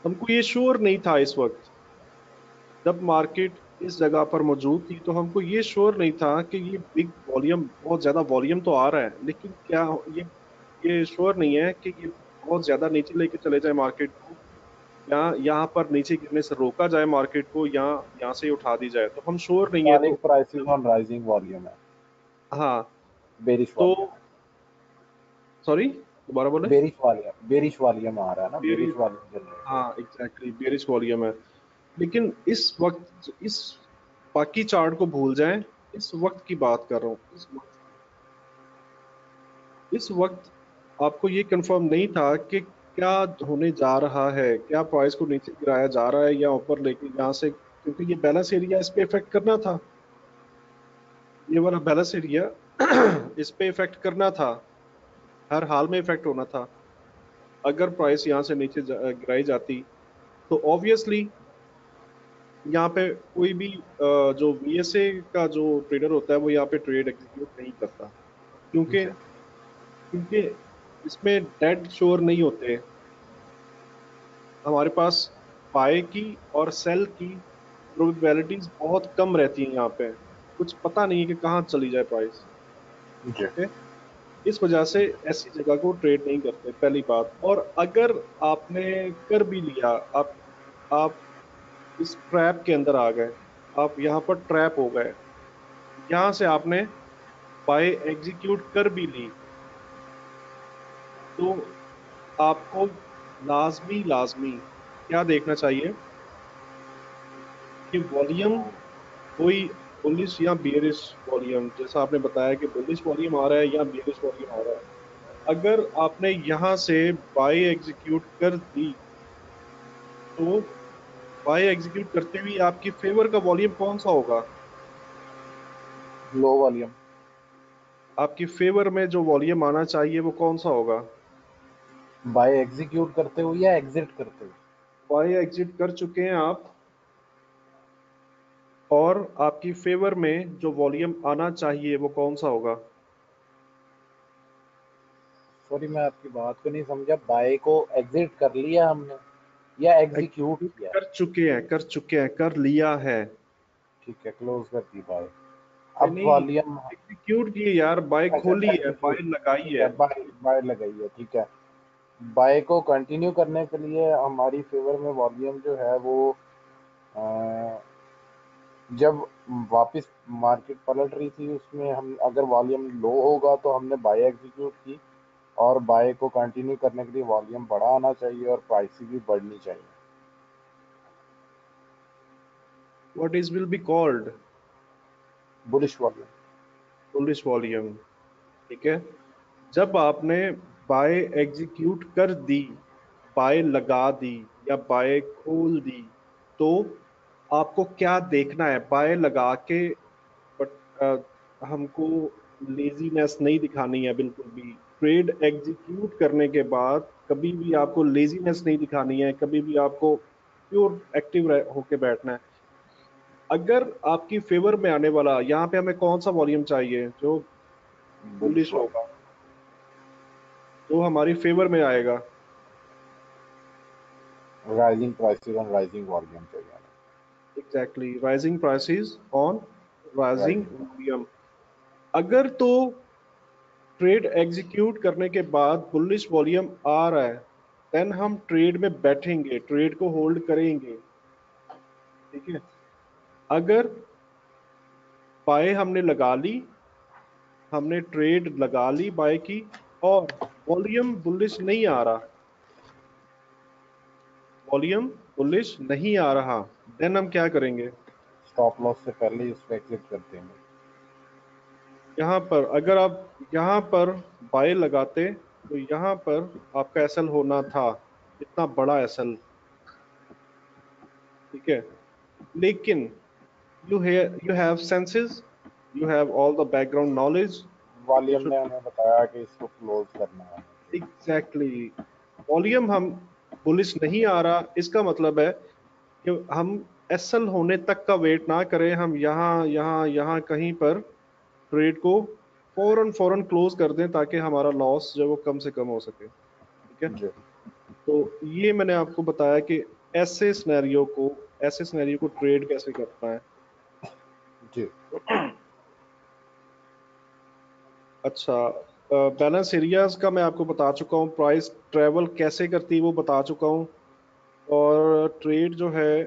हमको ये श्योर नहीं था इस वक्त। जब मार्केट इस जगह पर मौजूद थी तो हमको ये श्योर नहीं था कि ये बिग वॉल्यूम, बहुत ज्यादा वॉल्यूम तो आ रहा है, लेकिन क्या ये ये श्योर नहीं है कि ये बहुत ज्यादा नीचे लेके चले जाए मार्केट को, या यहाँ पर नीचे गिरने से रोका जाए मार्केट को, या यहाँ से ही उठा दी जाए, तो हम श्योर नहीं है। फॉलिंग तो प्राइसेस ऑन राइजिंग वॉल्यूम है, हाँ, बेरिश तो वॉल्यूम है। सॉरी, दोबारा बोले। बेरिश वॉल्यूम आ रहा है ना, बेरिश, बेरिश वॉल्यूम चल रही हाँ एग्जैक्टली, बेरिश वॉल्यूम है। लेकिन इस वक्त, इस बाकी चार्ट को भूल जाएं, इस वक्त की बात कर रहा हूँ। इस वक्त आपको ये कंफर्म नहीं था कि क्या होने जा रहा है, क्या प्राइस को नीचे गिराया जा रहा है या ऊपर लेके यहाँ से, क्योंकि ये बैलेंस एरिया इस पे इफेक्ट करना था। ये वाला बैलेंस एरिया इस पे इफेक्ट करना था, हर हाल में इफेक्ट होना था। अगर प्राइस यहाँ से नीचे गिराई जाती, तो ऑब्वियसली यहाँ पे कोई भी जो वीएसए का जो ट्रेडर होता है वो यहाँ पे ट्रेड एग्जीक्यूट नहीं करता, है क्योंकि जी। क्योंकि इसमें डेड श्योर नहीं होते। हमारे पास बाय की और सेल की प्रोबेबिलिटीज बहुत कम रहती हैं यहाँ पे, कुछ पता नहीं है कि कहाँ चली जाए प्राइस। जी। ओके, इस वजह से ऐसी जगह को ट्रेड नहीं करते, पहली बात। और अगर आपने कर भी लिया, आप इस ट्रैप के अंदर आ गए, आप यहाँ पर ट्रैप हो गए, यहाँ से आपने बाय एग्जीक्यूट कर भी ली, तो आपको लाजमी लाजमी क्या देखना चाहिए कि वॉल्यूम, कोई बुलिश या बियरिश वॉल्यूम, जैसा आपने बताया कि बुलिश वॉल्यूम आ रहा है या बियरिश वॉल्यूम आ रहा है। अगर आपने यहां से बाय एग्जीक्यूट कर दी, तो बाय एग्जीक्यूट करते हुए आपकी फेवर का वॉल्यूम कौन सा होगा? Low volume. आपकी फेवर में जो वॉल्यूम आना चाहिए वो कौन सा होगा? बाय एग्जीक्यूट करते हुए या एग्जिट करते हुए? बाय एग्जिट कर चुके हैं आप, और आपकी फेवर में जो वॉल्यूम आना चाहिए वो कौन सा होगा? सॉरी, मैं आपकी बात को नहीं समझा। बाय को एग्जिट कर लिया हमने या एग्जीक्यूट एग्जीक्यूट किया? कर चुके हैं, कर चुके हैं, कर लिया है। ठीक है, क्लोज कर दी बाय। नहीं अब नहीं, वॉल्यूम। एग्जीक्यूट किए यार, बाय अच्छा, खोली है, एग्जीक्यूट। बाय लगाई ठीक है। है, बाय बाय लगाई है, ठीक है। बाय को कंटिन्यू करने के लिए हमारी फेवर में वॉल्यूम जो है वो अ, जब वापस मार्केट पलट रही थी उसमें हम अगर वॉल्यूम लो होगा तो हमने बाय एग्जीक्यूट की, और बाय को कंटिन्यू करने के लिए वॉल्यूम बड़ा आना चाहिए और प्राइस भी बढ़नी चाहिए। What is will be called bullish volume. Bullish volume. ठीक है, जब आपने बाय एग्जीक्यूट कर दी, बाय लगा दी या बाय खोल दी, तो आपको क्या देखना है बाय लगा के? बट हमको लेजीनेस नहीं दिखानी है बिल्कुल भी। ट्रेड एग्जीक्यूट करने के बाद कभी भी आपको लेजीनेस नहीं दिखानी है, कभी भी आपको प्योर एक्टिव होके बैठना है। अगर आपकी फेवर में आने वाला, यहाँ पे हमें कौन सा वॉल्यूम चाहिए जो बुलिश बुलिश होगा, वॉल्यूम। जो हमारी फेवर में आएगा? Rising prices on rising volume चाहिए। Exactly, rising prices on rising rising. Volume. अगर तो ट्रेड एग्जीक्यूट करने के बाद बुलिश वॉल्यूम आ रहा है, देन हम ट्रेड में बैठेंगे, ट्रेड को होल्ड करेंगे। ठीक है, अगर बाय हमने लगा ली, हमने ट्रेड लगा ली बाय की, और वॉल्यूम बुलिश नहीं आ रहा, वॉल्यूम बुलिश नहीं आ रहा, देन हम क्या करेंगे? स्टॉप लॉस से पहले ही उसको एग्जिट कर देंगे। यहाँ पर अगर आप यहाँ पर बाय लगाते, तो यहाँ पर आपका एसएल होना था, इतना बड़ा एसएल। ठीक है, लेकिन you have senses, you have all the background knowledge, you volume should. ने हमें बताया कि इसको क्लोज करना है। एग्जैक्टली, वॉल्यूम हम बुलिश नहीं आ रहा, इसका मतलब है कि हम एसएल होने तक का वेट ना करें, हम यहाँ यहाँ यहाँ कहीं पर ट्रेड को फौरन फौरन क्लोज कर दें, ताकि हमारा लॉस जो है वो कम से कम हो सके। ठीक है, जी। तो ये मैंने आपको बताया कि ऐसे सिनेरियो को, ऐसे सिनेरियो को ट्रेड कैसे करना है। जी। अच्छा, बैलेंस एरियाज का मैं आपको बता चुका हूँ, प्राइस ट्रेवल कैसे करती है वो बता चुका हूँ, और ट्रेड जो है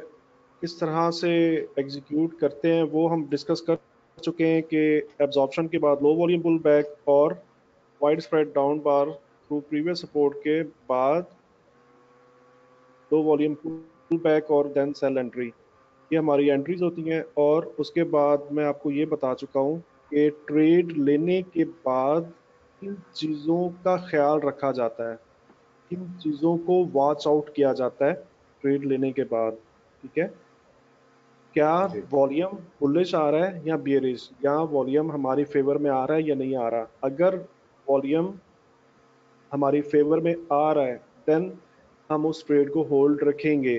किस तरह से एग्जीक्यूट करते हैं वो हम डिस्कस कर चुके हैं कि एब्जॉर्प्शन के बाद लो वॉल्यूम पुल बैक और वाइड स्प्रेड डाउन बार थ्रू प्रीवियस सपोर्ट के बाद लो वॉल्यूम पुल बैक और देन सेल एंट्री, ये हमारी एंट्रीज होती हैं। और उसके बाद मैं आपको ये बता चुका हूँ कि ट्रेड लेने के बाद किन चीज़ों का ख्याल रखा जाता है, किन चीज़ों को वॉच आउट किया जाता है ट्रेड लेने के बाद। ठीक है, क्या जी। वॉल्यूम बुलिश आ रहा है या बियरिश, या वॉल्यूम हमारी फेवर में आ रहा है या नहीं आ रहा। अगर वॉल्यूम हमारी फेवर में आ रहा है देन हम उस ट्रेड को होल्ड रखेंगे।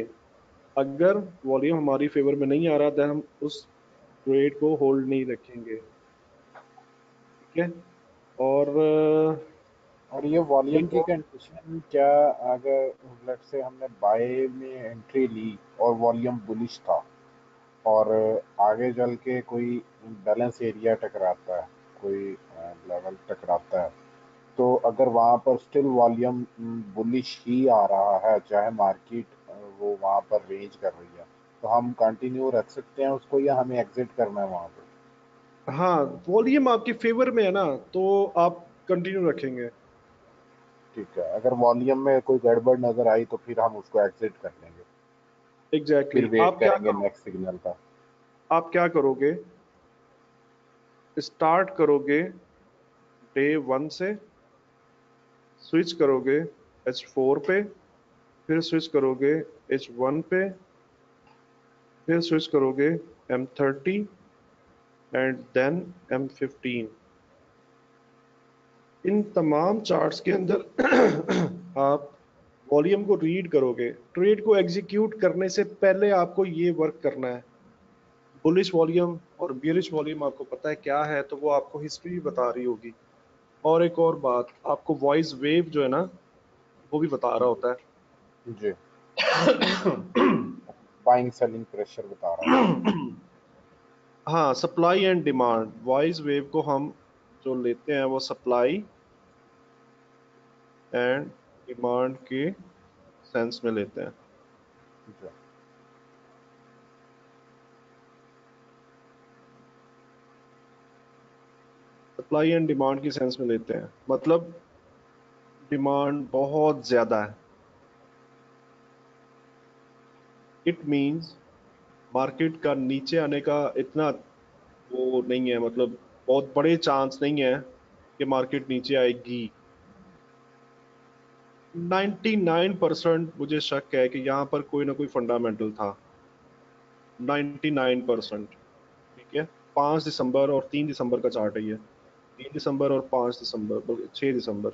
अगर वॉल्यूम हमारी फेवर में नहीं आ रहा देन हम उस ट्रेड को होल्ड नहीं रखेंगे। ठीक है, और और ये वॉल्यूम एक की और, कंडीशन क्या, अगर लेट से हमने बाय में एंट्री ली और वॉल्यूम बुलिश था और आगे चल के कोई बैलेंस एरिया टकराता है, कोई लेवल टकराता है, तो अगर वहाँ पर स्टिल वॉल्यूम बुलिश ही आ रहा है, चाहे मार्केट वो वहाँ पर रेंज कर रही है, तो हम कंटिन्यू रख सकते हैं उसको या हमें एग्जिट करना है वहाँ पे? हाँ वॉल्यूम आपकी फेवर में है ना तो आप कंटिन्यू रखेंगे। ठीक है, अगर वॉल्यूम में कोई गड़बड़ नजर आई तो फिर हम उसको एग्जिट कर लेंगे, एग्जैक्टली फिर exactly. वेट करेंगे नेक्स्ट सिग्नल का। आप क्या करोगे, स्टार्ट करोगे डे 1 से, स्विच करोगे H4 पे, फिर स्विच करोगे H1 पे, फिर स्विच करोगे M30 एंड देन M15। इन तमाम चार्ट्स के अंदर आप वॉल्यूम को रीड करोगे। ट्रेड को एग्जीक्यूट करने से पहले आपको ये वर्क करना है। बुलिश वॉल्यूम और बियरिश वॉल्यूम आपको पता है क्या है, तो वो आपको हिस्ट्री बता रही होगी। और एक और बात, आपको वॉइस वेव जो है ना वो भी बता रहा होता जी। है। बाइंग सेलिंग प्रेशर बता रहा होता हाँ, supply and demand, voice wave को हम जो लेते हैं वो सप्लाई एंड डिमांड के सेंस में लेते हैं। है जी। सप्लाई एंड डिमांड की सेंस में लेते हैं, मतलब डिमांड बहुत ज्यादा है, इट मींस मार्केट का नीचे आने का इतना वो नहीं है, मतलब बहुत बड़े चांस नहीं है कि मार्केट नीचे आएगी। 99% मुझे शक है कि यहाँ पर कोई ना कोई फंडामेंटल था। 99%। ठीक है, 5 दिसंबर और 3 दिसंबर का चार्ट है ये। 3 दिसंबर और 5 दिसंबर, बल्कि 6 दिसंबर,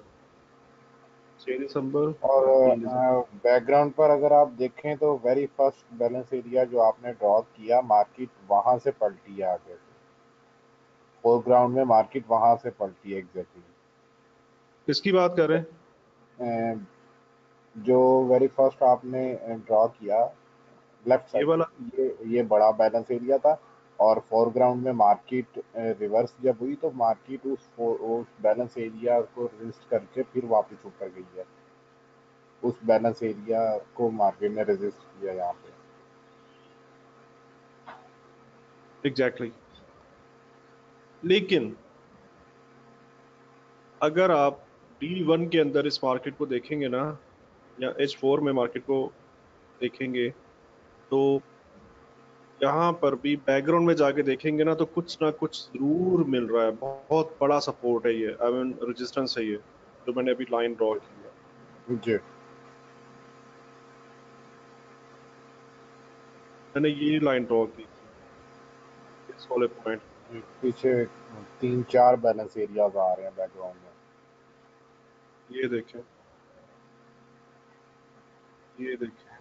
6 दिसंबर और और 3 दिसंबर। बैकग्राउंड पर अगर आप देखें तो वेरी फर्स्ट बैलेंस एरिया जो आपने ड्रॉ किया, मार्केट वहां से पलटी है आगे से, फोरग्राउंड में मार्केट वहां से पलटी है एग्जैक्टली। किसकी बात कर रहे हैं? जो वेरी फर्स्ट आपने ड्रॉ किया लेफ्ट ये साइड पे, वाला। ये बड़ा बैलेंस एरिया था, और फोरग्राउंड में मार्केट रिवर्स जब हुई तो मार्केट उस बैलेंस एरिया को रेजिस्ट करके फिर वापस ऊपर गई है, उस बैलेंस एरिया को मार्केट ने रेजिस्ट किया यहाँ पे। Exactly exactly. लेकिन अगर आप D1 के अंदर इस मार्केट को देखेंगे ना, या H4 में मार्केट को देखेंगे, तो यहाँ पर भी बैकग्राउंड में जाके देखेंगे ना कुछ जरूर मिल रहा है। बहुत बड़ा सपोर्ट है ये, आई मीन रेजिस्टेंस है ये, जो मैंने अभी लाइन ड्रॉ की है। जी। मैंने ये लाइन ड्रॉ की थी इस वाले पॉइंट। पीछे 3 4 बैलेंस एरियाज आ रहे हैं बैकग्राउंड में। ये देखें, ये देखें,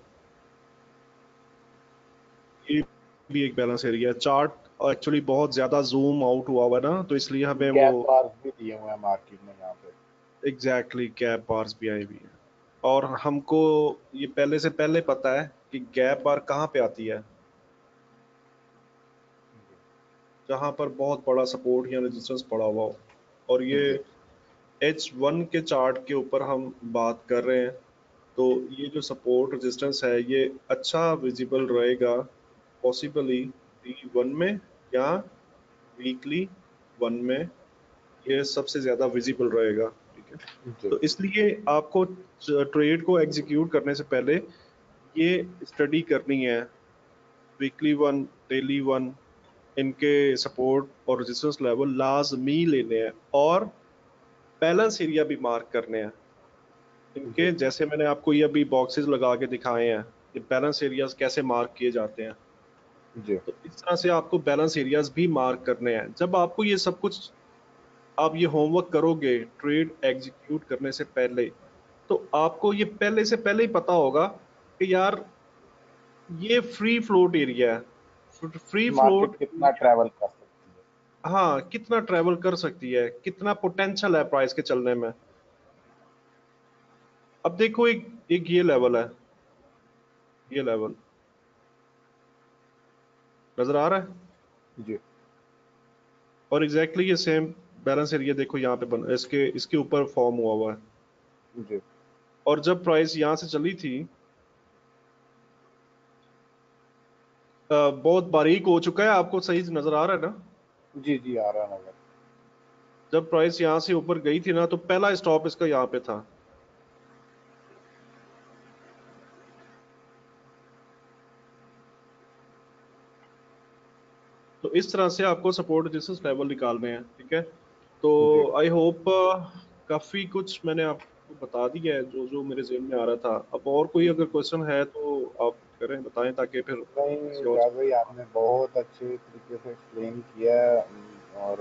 ये भी एक बैलेंस एरिया है। चार्ट एक्चुअली बहुत ज्यादा जूम आउट हुआ हुआ है ना, तो इसलिए हमें वो गैप बार्स भी दिए हुए हैं मार्केट में यहाँ पे। एग्जैक्टली गैप बार्स भी आई हुई है। और हमको ये पहले से पहले पता है कि गैप बार कहाँ पे आती है, जहां पर बहुत बड़ा सपोर्ट या रेजिस्टेंस पड़ा हुआ हो। और ये जी। H1 के चार्ट के ऊपर हम बात कर रहे हैं, तो ये जो सपोर्ट रेजिस्टेंस है ये अच्छा विजिबल रहेगा पॉसिबली V1 में या वीकली 1 में, ये सबसे ज्यादा विजिबल रहेगा। ठीक है, जी तो इसलिए आपको ट्रेड को एग्जीक्यूट करने से पहले ये स्टडी करनी है, वीकली 1, डेली 1, इनके सपोर्ट और रेजिस्टेंस लेवल लाजमी लेने हैं, और बैलेंस एरिया भी मार्क करने हैं जी इनके। जैसे मैंने आपको ये अभी बॉक्सेस लगा के दिखाए हैं, ये बैलेंस एरियाज कैसे मार्क किए जाते हैं, जी तो इस तरह से आपको बैलेंस एरियाज भी मार्क करने हैं। जब आपको ये सब कुछ, आप ये होमवर्क करोगे ट्रेड एग्जीक्यूट करने से पहले, तो आपको ये पहले से पहले ही पता होगा कि यार ये फ्री फ्लोट एरिया है, फ्री फ्लोट मार्केट कितना एरिया, ट्रैवल कर सकती है। हाँ कितना ट्रेवल कर सकती है, कितना पोटेंशियल है प्राइस के चलने में। अब देखो एक एक ये लेवल है, ये लेवल नजर आ रहा है, जी और एग्जैक्टली ये सेम बैलेंस एरिया देखो यहाँ पे बन इसके इसके ऊपर फॉर्म हुआ हुआ है। जी और जब प्राइस यहाँ से चली थी, बहुत बारीक हो चुका है, आपको सही नजर आ रहा है ना। जी जी आ रहा नजर। जब प्राइस यहाँ से ऊपर गई थी ना, तो पहला स्टॉप इसका यहाँ पे था। तो इस तरह से आपको सपोर्ट रेजिस्टेंस लेवल निकालने हैं। ठीक है, तो जी आई होप काफी कुछ मैंने आपको बता दिया है जो जो मेरे ज़हन में आ रहा था। अब और कोई अगर क्वेश्चन है तो आप करें, बताएं, ताकि फिर नहीं किसी और। जावेद भाई, आपने बहुत अच्छे तरीके से एक्सप्लेन किया है, और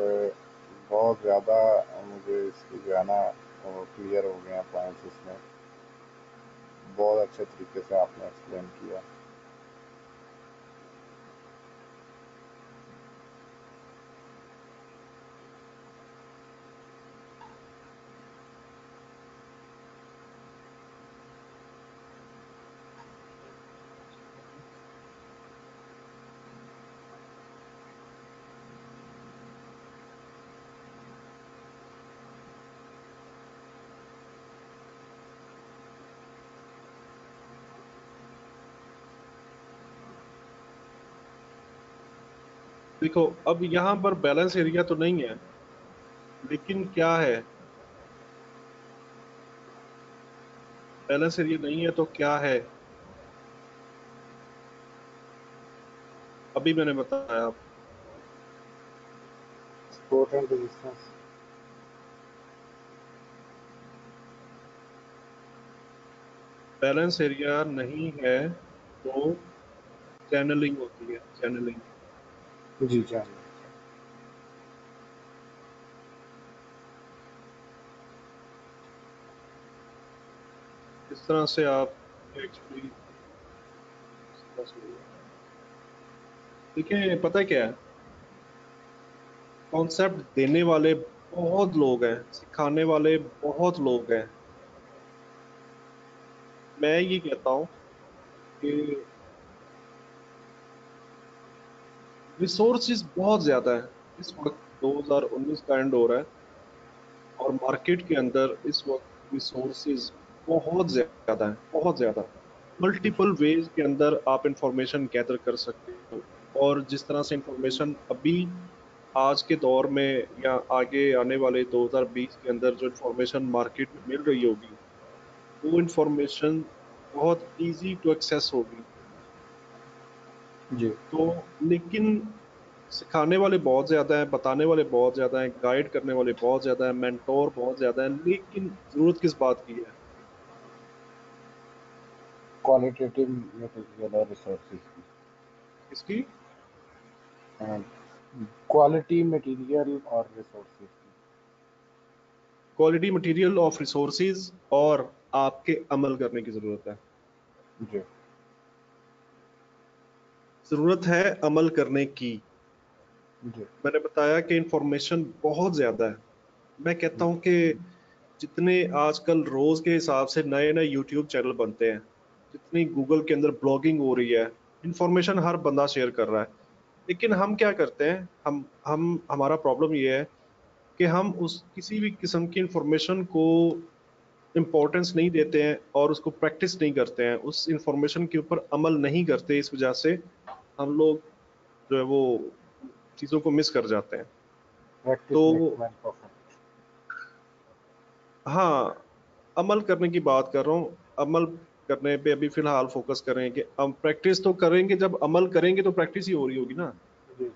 बहुत ज़्यादा मुझे इसकी जो है ना क्लियर हो गए हैं पॉइंट्स इसमें। बहुत अच्छे तरीके से आपने एक्सप्लेन किया। देखो अब यहाँ पर बैलेंस एरिया तो नहीं है, लेकिन क्या है, बैलेंस एरिया नहीं है तो क्या है, अभी मैंने बताया आपको। Support and resistance. Balance area नहीं है तो चैनलिंग होती है, चैनलिंग। जी जान। इस तरह से आप एक्चुअली, देखिए पता है क्या है, कॉन्सेप्ट देने वाले बहुत लोग हैं, सिखाने वाले बहुत लोग हैं। मैं ये कहता हूँ कि रिसोर्सेज बहुत ज्यादा है। इस वक्त 2019 का एंड हो रहा है, और मार्केट के अंदर इस वक्त रिसोर्सेज बहुत ज्यादा है, बहुत ज्यादा। जी मल्टीपल वेज के अंदर आप इंफॉर्मेशन गैदर कर सकते हो, और जिस तरह से इंफॉर्मेशन अभी आज के दौर में या आगे आने वाले 2020 के अंदर जो इंफॉर्मेशन मार्केट में मिल रही होगी, वो इंफॉर्मेशन बहुत इजी टू एक्सेस होगी। जी तो लेकिन सिखाने वाले बहुत ज्यादा हैं, बताने वाले बहुत ज्यादा हैं, गाइड करने वाले बहुत ज्यादा हैं, मेंटोर बहुत ज्यादा हैं, लेकिन जरूरत किस बात की है? क्वालिटेटिव मटेरियल और रिसोर्सेज इसकी की, क्वालिटी मटेरियल और रिसोर्सेज की। क्वालिटी मटेरियल ऑफ रिसोर्सेज, और आपके अमल करने की जरूरत है। जी जरूरत है अमल करने की। जी मैंने बताया कि इंफॉर्मेशन बहुत ज्यादा है। मैं कहता जी हूं कि जितने आजकल रोज के हिसाब से नए नए यूट्यूब चैनल बनते हैं, जितनी गूगल के अंदर ब्लॉगिंग हो रही है, इंफॉर्मेशन हर बंदा शेयर कर रहा है, लेकिन हम क्या करते हैं, हम हमारा प्रॉब्लम ये है कि हम उस किसी भी किस्म की इंफॉर्मेशन को इम्पोर्टेंस नहीं देते हैं और उसको प्रैक्टिस नहीं करते हैं, उस इंफॉर्मेशन के ऊपर अमल नहीं करते। इस वजह से हम लोग जो है वो चीज़ों को मिस कर जाते हैं। प्रैक्टिस तो मेक्स मैन परफेक्ट। हाँ, अमल करने की बात कर रहा हूँ। अमल करने पे अभी फिलहाल फोकस करें कि हम प्रैक्टिस तो करेंगे, जब अमल करेंगे तो प्रैक्टिस ही हो रही होगी ना। जी जी।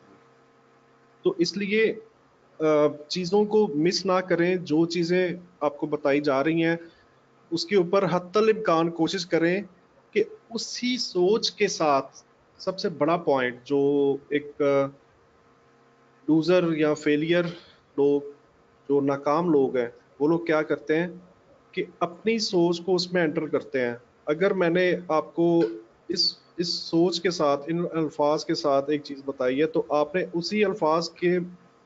तो इसलिए चीज़ों को मिस ना करें। जो चीज़ें आपको बताई जा रही हैं उसके ऊपर हत्तल इम्कान कोशिश करें कि उसी सोच के साथ, सबसे बड़ा पॉइंट जो एक लूजर या फेलियर लोग, जो नाकाम लोग हैं, वो लोग क्या करते हैं कि अपनी सोच को उसमें एंटर करते हैं। अगर मैंने आपको इस इस सोच के साथ, इन अल्फाज के साथ एक चीज बताई है, तो आपने उसी अल्फाज के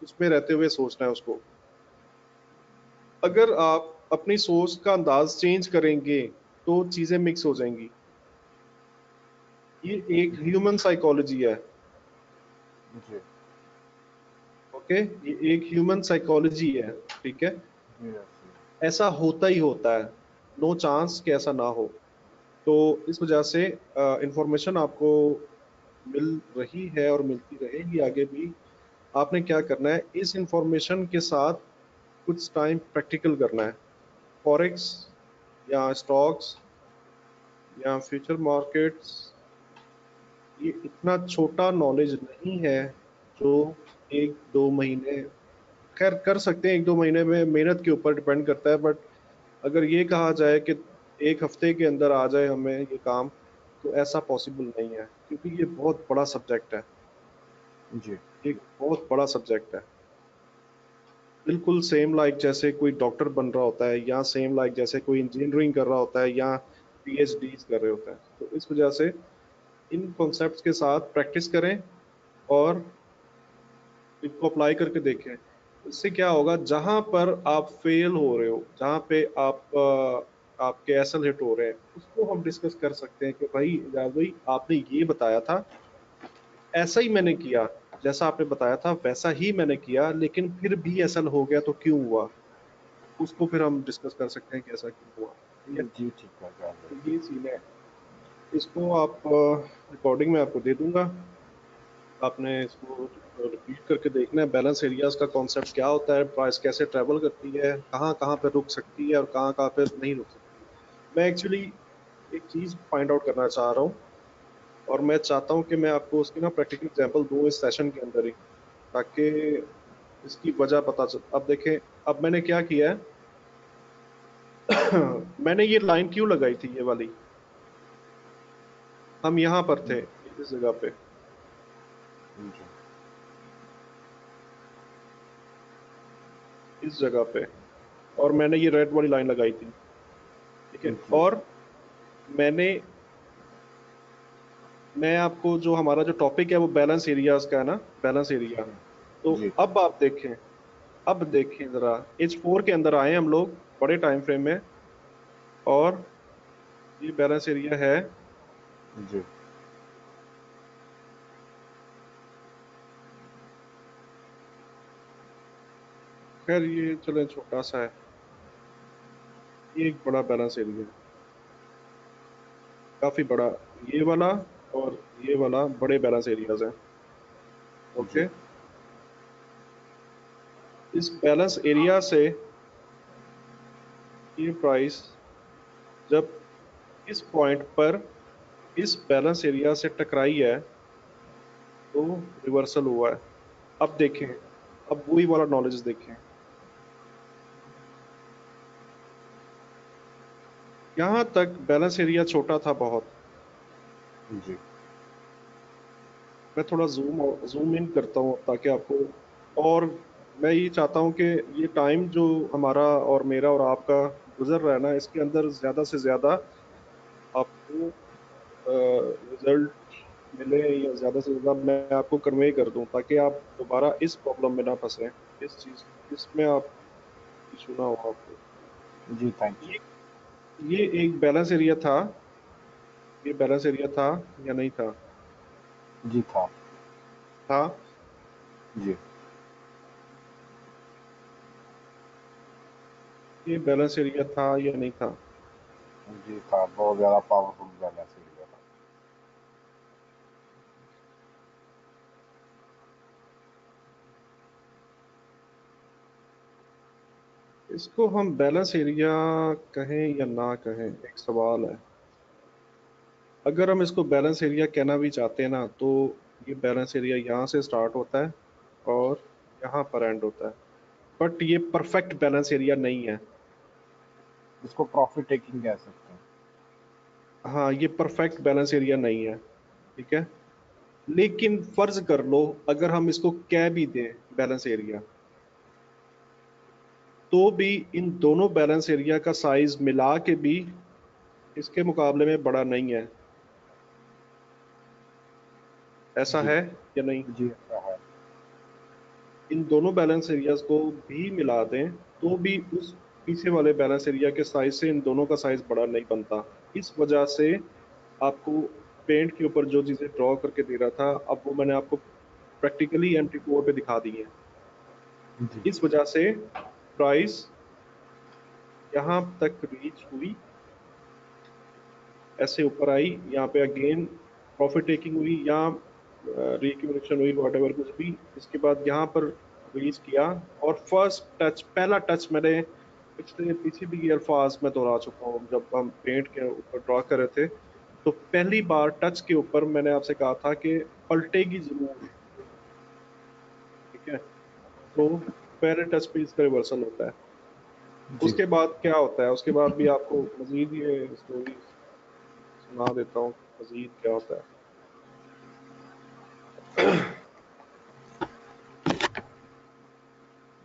उसमें रहते हुए सोचना है उसको। अगर आप अपनी सोच का अंदाज चेंज करेंगे तो चीजें मिक्स हो जाएंगी। ये एक ह्यूमन साइकोलॉजी है। जी ओके, ये एक ह्यूमन साइकोलॉजी है। ठीक है, जी जी। ऐसा होता ही होता है, नो चांस कि ऐसा ना हो। तो इस वजह से इंफॉर्मेशन आपको मिल रही है और मिलती रहेगी आगे भी। आपने क्या करना है, इस इंफॉर्मेशन के साथ कुछ टाइम प्रैक्टिकल करना है। फॉरेक्स या स्टॉक्स या फ्यूचर मार्केट्स, ये इतना छोटा नॉलेज नहीं है जो एक दो महीने, खैर कर सकते हैं, एक दो महीने में, मेहनत के ऊपर डिपेंड करता है। बट अगर ये कहा जाए कि एक हफ्ते के अंदर आ जाए हमें ये काम, तो ऐसा पॉसिबल नहीं है, क्योंकि ये बहुत बड़ा सब्जेक्ट है। जी एक बहुत बड़ा सब्जेक्ट है। बिल्कुल सेम लाइक जैसे कोई डॉक्टर बन रहा होता है, या सेम लाइक जैसे कोई इंजीनियरिंग कर रहा होता है, या पीएचडी कर रहे होते हैं। तो इस वजह से इन कॉन्सेप्ट्स के साथ प्रैक्टिस करें और इनको अप्लाई करके देखें। इससे क्या होगा, जहां पर आप फेल हो रहे हो, जहां पे आपके एसल हिट हो रहे हैं, उसको हम डिस्कस कर सकते हैं कि भाई इजाज भाई, आपने ये बताया था, ऐसा ही मैंने किया, जैसा आपने बताया था वैसा ही मैंने किया, लेकिन फिर भी एसल हो गया, तो क्यों हुआ। उसको फिर हम डिस्कस कर सकते हैं कि ऐसा क्यों हुआ। ठीक है, जी ठीक है जान तो भाई। ये सीन है। इसको आप रिकॉर्डिंग में आपको दे दूंगा, आपने इसको रिपीट करके देखना है। बैलेंस एरियाज का कॉन्सेप्ट क्या होता है, प्राइस कैसे ट्रेवल करती है, कहाँ कहाँ पे रुक सकती है और कहाँ कहाँ पे नहीं रुक सकती। मैं एक्चुअली एक चीज फाइंड आउट करना चाह रहा हूँ, और मैं चाहता हूँ कि मैं आपको उसकी ना प्रैक्टिकल एग्जांपल दूं इस सेशन के अंदर ही, ताकि इसकी वजह पता चल। अब देखें, अब मैंने क्या किया है मैंने ये लाइन क्यों लगाई थी, ये वाली। हम यहाँ पर थे, इस जगह पे, जी इस जगह पे, और मैंने ये रेड वाली लाइन लगाई थी। ठीक है, जी और मैंने मैं आपको, जो हमारा जो टॉपिक है वो बैलेंस एरियाज का है ना, बैलेंस एरिया। तो जी अब आप देखें, अब देखें जरा, H4 के अंदर आए हम लोग बड़े टाइम फ्रेम में, और ये बैलेंस एरिया है। जी खैर ये चले छोटा सा है, ये एक बड़ा बैलेंस एरिया है, काफी बड़ा, ये वाला और ये वाला बड़े बैलेंस एरियाज हैं। जी ओके, इस बैलेंस एरिया से ये प्राइस जब इस पॉइंट पर इस बैलेंस एरिया से टकराई है, तो रिवर्सल हुआ है। अब देखें, अब वही वाला नॉलेज देखें। यहाँ तक बैलेंस एरिया छोटा था बहुत। जी मैं थोड़ा जूम इन करता हूँ ताकि आपको, और मैं ये चाहता हूँ कि ये टाइम जो हमारा और मेरा और आपका गुजर रहा है ना, इसके अंदर ज्यादा से ज्यादा आपको रिजल्ट मिले, या ज्यादा से ज्यादा मैं आपको कन्वे कर दूं, ताकि आप दोबारा इस प्रॉब्लम में ना फंसे, इस चीज, इसमें आप इशू ना हो आपको। जी थैंक यू। ये ये एक बैलेंस एरिया था, ये बैलेंस एरिया था या नहीं था? जी था। था। जी ये बैलेंस एरिया था या नहीं था? जी था, बहुत ज़्यादा पावरफुल बैलेंस एरिया था। इसको हम बैलेंस एरिया कहें या ना कहें, एक सवाल है। अगर हम इसको बैलेंस एरिया कहना भी चाहते हैं ना, तो ये बैलेंस एरिया यहाँ से स्टार्ट होता है और यहाँ पर एंड होता है, बट ये परफेक्ट बैलेंस एरिया नहीं है। इसको प्रॉफिट टेकिंग कह सकते हैं। हाँ, ये परफेक्ट बैलेंस एरिया नहीं है, ठीक है। लेकिन फर्ज कर लो अगर हम इसको कह भी दें बैलेंस एरिया, तो भी इन दोनों बैलेंस एरिया का साइज मिला के भी इसके मुकाबले में बड़ा नहीं है। ऐसा जी है या नहीं? जी, ऐसा है। इन दोनों बैलेंस एरियाज को भी मिला दें तो भी उस पीछे वाले बैलेंस एरिया के साइज से इन दोनों का साइज बड़ा नहीं बनता। इस वजह से आपको पेंट के ऊपर जो चीजें ड्रॉ करके दे रहा था, अब वो मैंने आपको प्रैक्टिकली एंट्री कोड पे दिखा दी है। जी इस वजह से प्राइस यहाँ तक रीच हुई, ऐसे ऊपर आई, यहाँ पे अगेन प्रॉफिट टेकिंग हुई या रिक्यूमुलेशन हुई, वॉट कुछ भी। इसके बाद यहाँ पर रिलीज किया, और फर्स्ट टच, पहला टच मैंने पिछले पीछे भी ये अल्फाज मैं दोहरा चुका हूँ जब हम पेंट के ऊपर ड्रॉ कर रहे थे। तो पहली बार टच के ऊपर मैंने आपसे कहा था कि पलटेगी जरूर, ठीक है। तो पहले टच पे इसका रिवर्सल होता है। जी। उसके बाद क्या होता है, उसके बाद भी आपको मजीद ये स्टोरी सुना देता हूँ कि मजीद क्या होता है।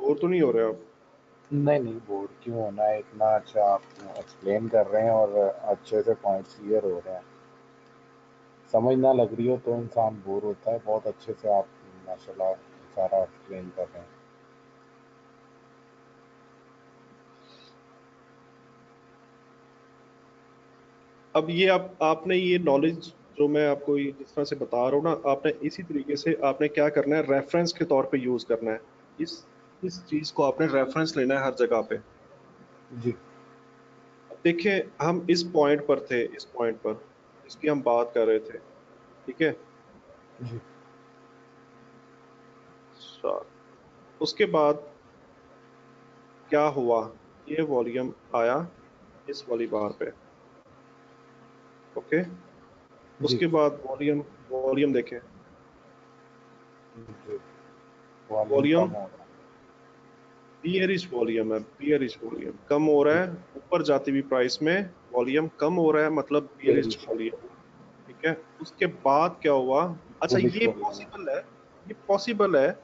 बोर तो नहीं हो रहे आप? नहीं नहीं, बोर्ड क्यों होना है, इतना अच्छा आप एक्सप्लेन कर रहे हैं और अच्छे से पॉइंट्स क्लियर हो रहे हैं। समझ ना लग रही हो तो इंसान बोर होता है। बहुत अच्छे से आप माशाल्लाह सारा एक्सप्लेन कर रहे हैं। अब ये आपने ये नॉलेज जो मैं आपको ये जिस तरह से बता रहा हूँ ना, आपने इसी तरीके से आपने क्या करना है, रेफरेंस के तौर पे यूज करना है। इस इस चीज को आपने रेफरेंस लेना है हर जगह पे। जी अब देखिए, हम इस पॉइंट पर थे, इस पॉइंट पर जिसकी हम बात कर रहे थे, ठीक है। जी अच्छा, उसके बाद क्या हुआ, ये वॉल्यूम आया इस वाली बार पे, ओके। जी उसके बाद वॉल्यूम, वॉल्यूम देखें, जी। वॉल्यूम वॉल्यूम कम हो रहा बियरिश वॉल्यूम है, बियरिश वॉल्यूम कम हो रहा है। है। ऊपर जाती हुई प्राइस में वॉल्यूम कम हो रहा है, मतलब बियरिश बेरिश है। वॉल्यूम, ठीक है। उसके बाद क्या हुआ? अच्छा, बुलिश ये वॉल्यूम है। पॉसिबल है, ये पॉसिबल है।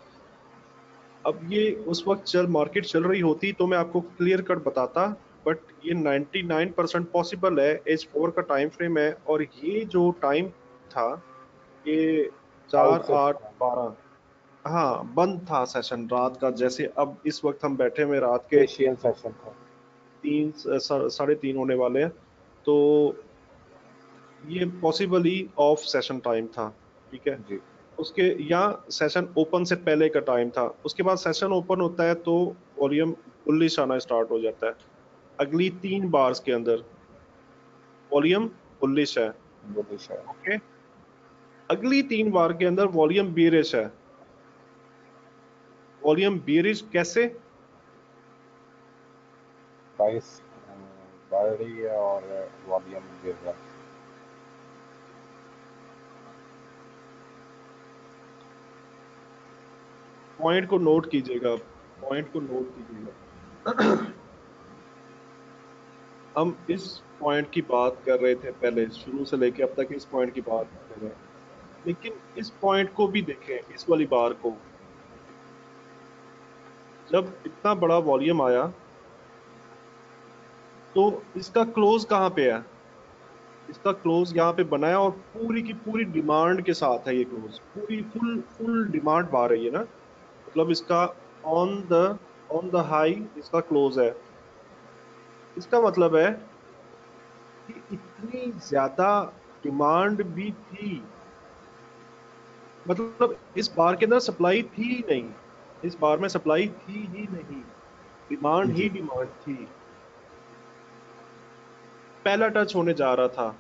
अब ये उस वक्त चल मार्केट चल रही होती तो मैं आपको क्लियर कट बताता, बट ये 99% पॉसिबल है। H4 का टाइम फ्रेम है, और ये जो टाइम था, ये आउट चार से आठ बारह, हाँ बंद था सेशन रात का। जैसे अब इस वक्त हम बैठे हुए रात के स्पेशियल सेशन था। 3 साढ़े 3 होने वाले हैं, तो ये पॉसिबली ऑफ सेशन टाइम था, ठीक है। जी उसके या सेशन ओपन से पहले का टाइम था। उसके बाद सेशन ओपन होता है तो वॉल्यूम बुलिश आना स्टार्ट हो जाता है। अगली 3 बार्स के अंदर वॉल्यूम बुलिश है, बुलिश है। ओके। अगली 3 बार के अंदर वॉल्यूम बेरिश है। वॉल्यूम बेरिश कैसे? प्राइस बढ़ रही है और वॉल्यूम गिर रहा है। पॉइंट को नोट कीजिएगा, पॉइंट को नोट कीजिएगा। हम इस पॉइंट की बात कर रहे थे पहले, शुरू से लेके अब तक इस पॉइंट की बात कर रहे हैं। लेकिन इस पॉइंट को भी देखें, इस वाली बार को, जब इतना बड़ा वॉल्यूम आया तो इसका क्लोज कहाँ पे है? इसका क्लोज यहाँ पे बनाया, और पूरी की पूरी डिमांड के साथ है ये क्लोज, पूरी फुल फुल डिमांड आ रही है ना। मतलब इसका on the on the high इसका क्लोज है। इसका मतलब है कि इतनी ज्यादा डिमांड भी थी, मतलब इस बार के अंदर सप्लाई थी ही नहीं, इस बार में सप्लाई थी ही नहीं, डिमांड ही जी डिमांड थी। पहला टच होने जा रहा था,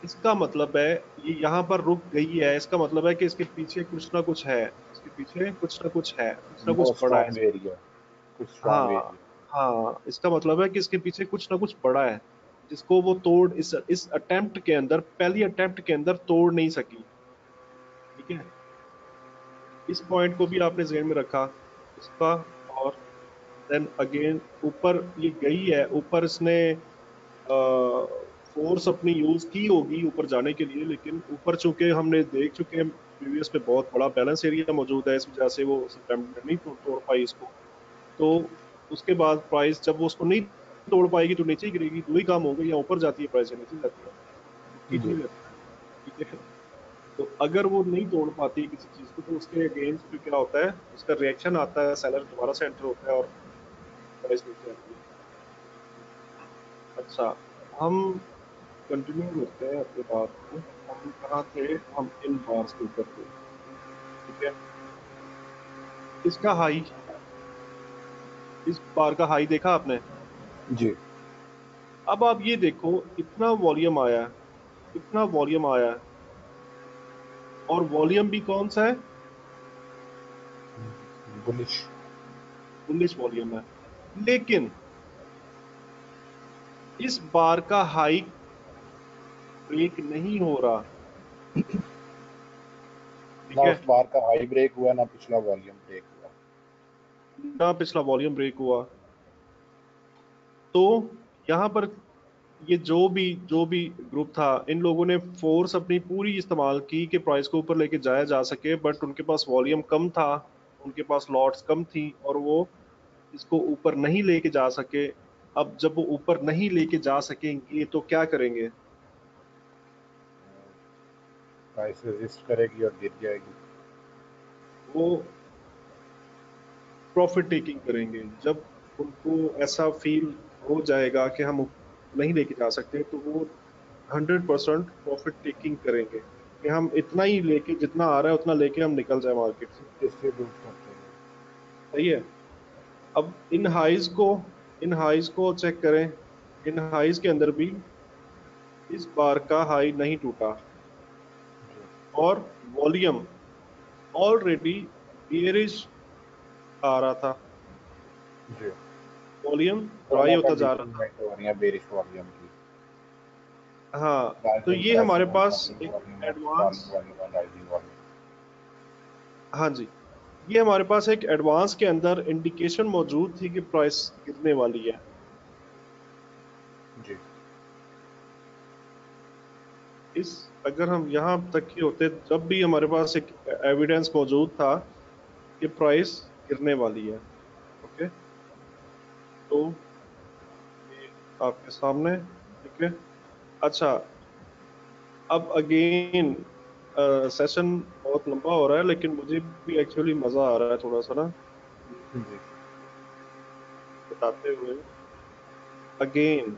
इसका मतलब है ये यहाँ पर रुक गई है, इसका मतलब है कि इसके पीछे कुछ ना कुछ है, इसके पीछे कुछ ना कुछ है, कुछ ना नो कुछ बड़ा है। स्ट्रॉन्ग एरिया, कुछ स्ट्रॉन्ग हाँ, एरिया। हाँ, इसका मतलब है कि इसके पीछे कुछ ना कुछ बड़ा है, जिसको वो तोड़ इस अटेम्प्ट के अंदर, पहली अटेम्प्ट के अंदर तोड़ नहीं सकी। ठीक है, इस पॉइंट को भी आपने ज़हन में रखा इसका। और देन अगेन ऊपर ये गई है, ऊपर इसने फोर्स अपनी यूज की होगी ऊपर जाने के लिए, लेकिन ऊपर चूंकि हमने देख चुके हैं प्रीवियस पे बहुत बड़ा बैलेंस एरिया मौजूद है, इस वजह से वो उस अटेम्प्ट में नहीं तोड़ पाई इसको। तो उसके बाद प्राइस जब वो उसको नहीं तोड़ पाएगी तो नीचे ही गिरेगी, दो ही काम हो गए, या ऊपर जाती है प्राइस या नीचे जाती है, रुकी जी। थोड़ी रहती है। ठीक है, तो अगर वो नहीं तोड़ पाती किसी चीज को, तो उसके अगेंस्ट फिर क्या होता है, उसका रिएक्शन आता है, सेलर दोबारा से एंटर होता है और प्राइस नीचे आती है। अच्छा, हम कंटिन्यू करते हैं अपनी बात को। हम कहाँ थे, हम इन बार्स के ऊपर थे। ठीक है, इसका हाई, इस बार का हाई देखा आपने। जी। अब आप ये देखो, इतना वॉल्यूम आया है, इतना वॉल्यूम आया है, और वॉल्यूम भी कौन सा है, बुलिश। बुलिश वॉल्यूम है। लेकिन इस बार का हाई ब्रेक नहीं हो रहा। ना ठीक है, उस बार का हाई ब्रेक हुआ, ना पिछला वॉल्यूम ब्रेक हुआ। ना पिछला वॉल्यूम ब्रेक हुआ। तो यहाँ पर ये जो भी ग्रुप था, इन लोगों ने फोर्स अपनी पूरी इस्तेमाल की कि प्राइस को ऊपर लेके जाया जा सके, बट उनके पास वॉल्यूम कम था, उनके पास लॉट्स कम थी, और वो इसको ऊपर नहीं लेके जा सके। अब जब वो ऊपर नहीं लेके जा सकेंगे तो क्या करेंगे, प्राइस रेजिस्ट करेगी और गिर जाएगी। वो प्रॉफिट टेकिंग करेंगे। जब उनको ऐसा फील हो जाएगा कि हम नहीं लेके जा सकते, तो वो 100% प्रॉफिट टेकिंग करेंगे कि हम इतना ही लेके, जितना आ रहा है उतना लेके हम निकल जाए मार्केट से। डिस्ट्रीब्यूट करते हैं। सही है। अब इन हाइज को चेक करें, इन हाइज के अंदर भी इस बार का हाई नहीं टूटा, और वॉल्यूम ऑलरेडी बियरिश आ रहा था, जी। वॉल्यूम ड्राई दोनों होता जा कंडीशन रहा था। मेट हो रही हैं बेरिश वॉल्यूम की। हाँ, तो राइजिंग ये प्रेशर हमारे है, पास फॉलिंग एक वॉल्यूम है, एडवांस, फॉलिंग वॉल्यूम है, राइजिंग वॉल्यूम। हाँ जी, ये हमारे पास एक एडवांस के अंदर इंडिकेशन मौजूद थी कि प्राइस गिरने वाली है। जी। इस अगर हम यहाँ तक ही होते, जब भी हमारे पास एक एविडेंस मौजूद था कि प्राइस गिरने वाली है। ओके, तो ये आपके सामने। ठीक है। अच्छा, अब अगेन सेशन बहुत लंबा हो रहा है, लेकिन मुझे भी एक्चुअली मजा आ रहा है थोड़ा सा ना जी। बताते हुए। अगेन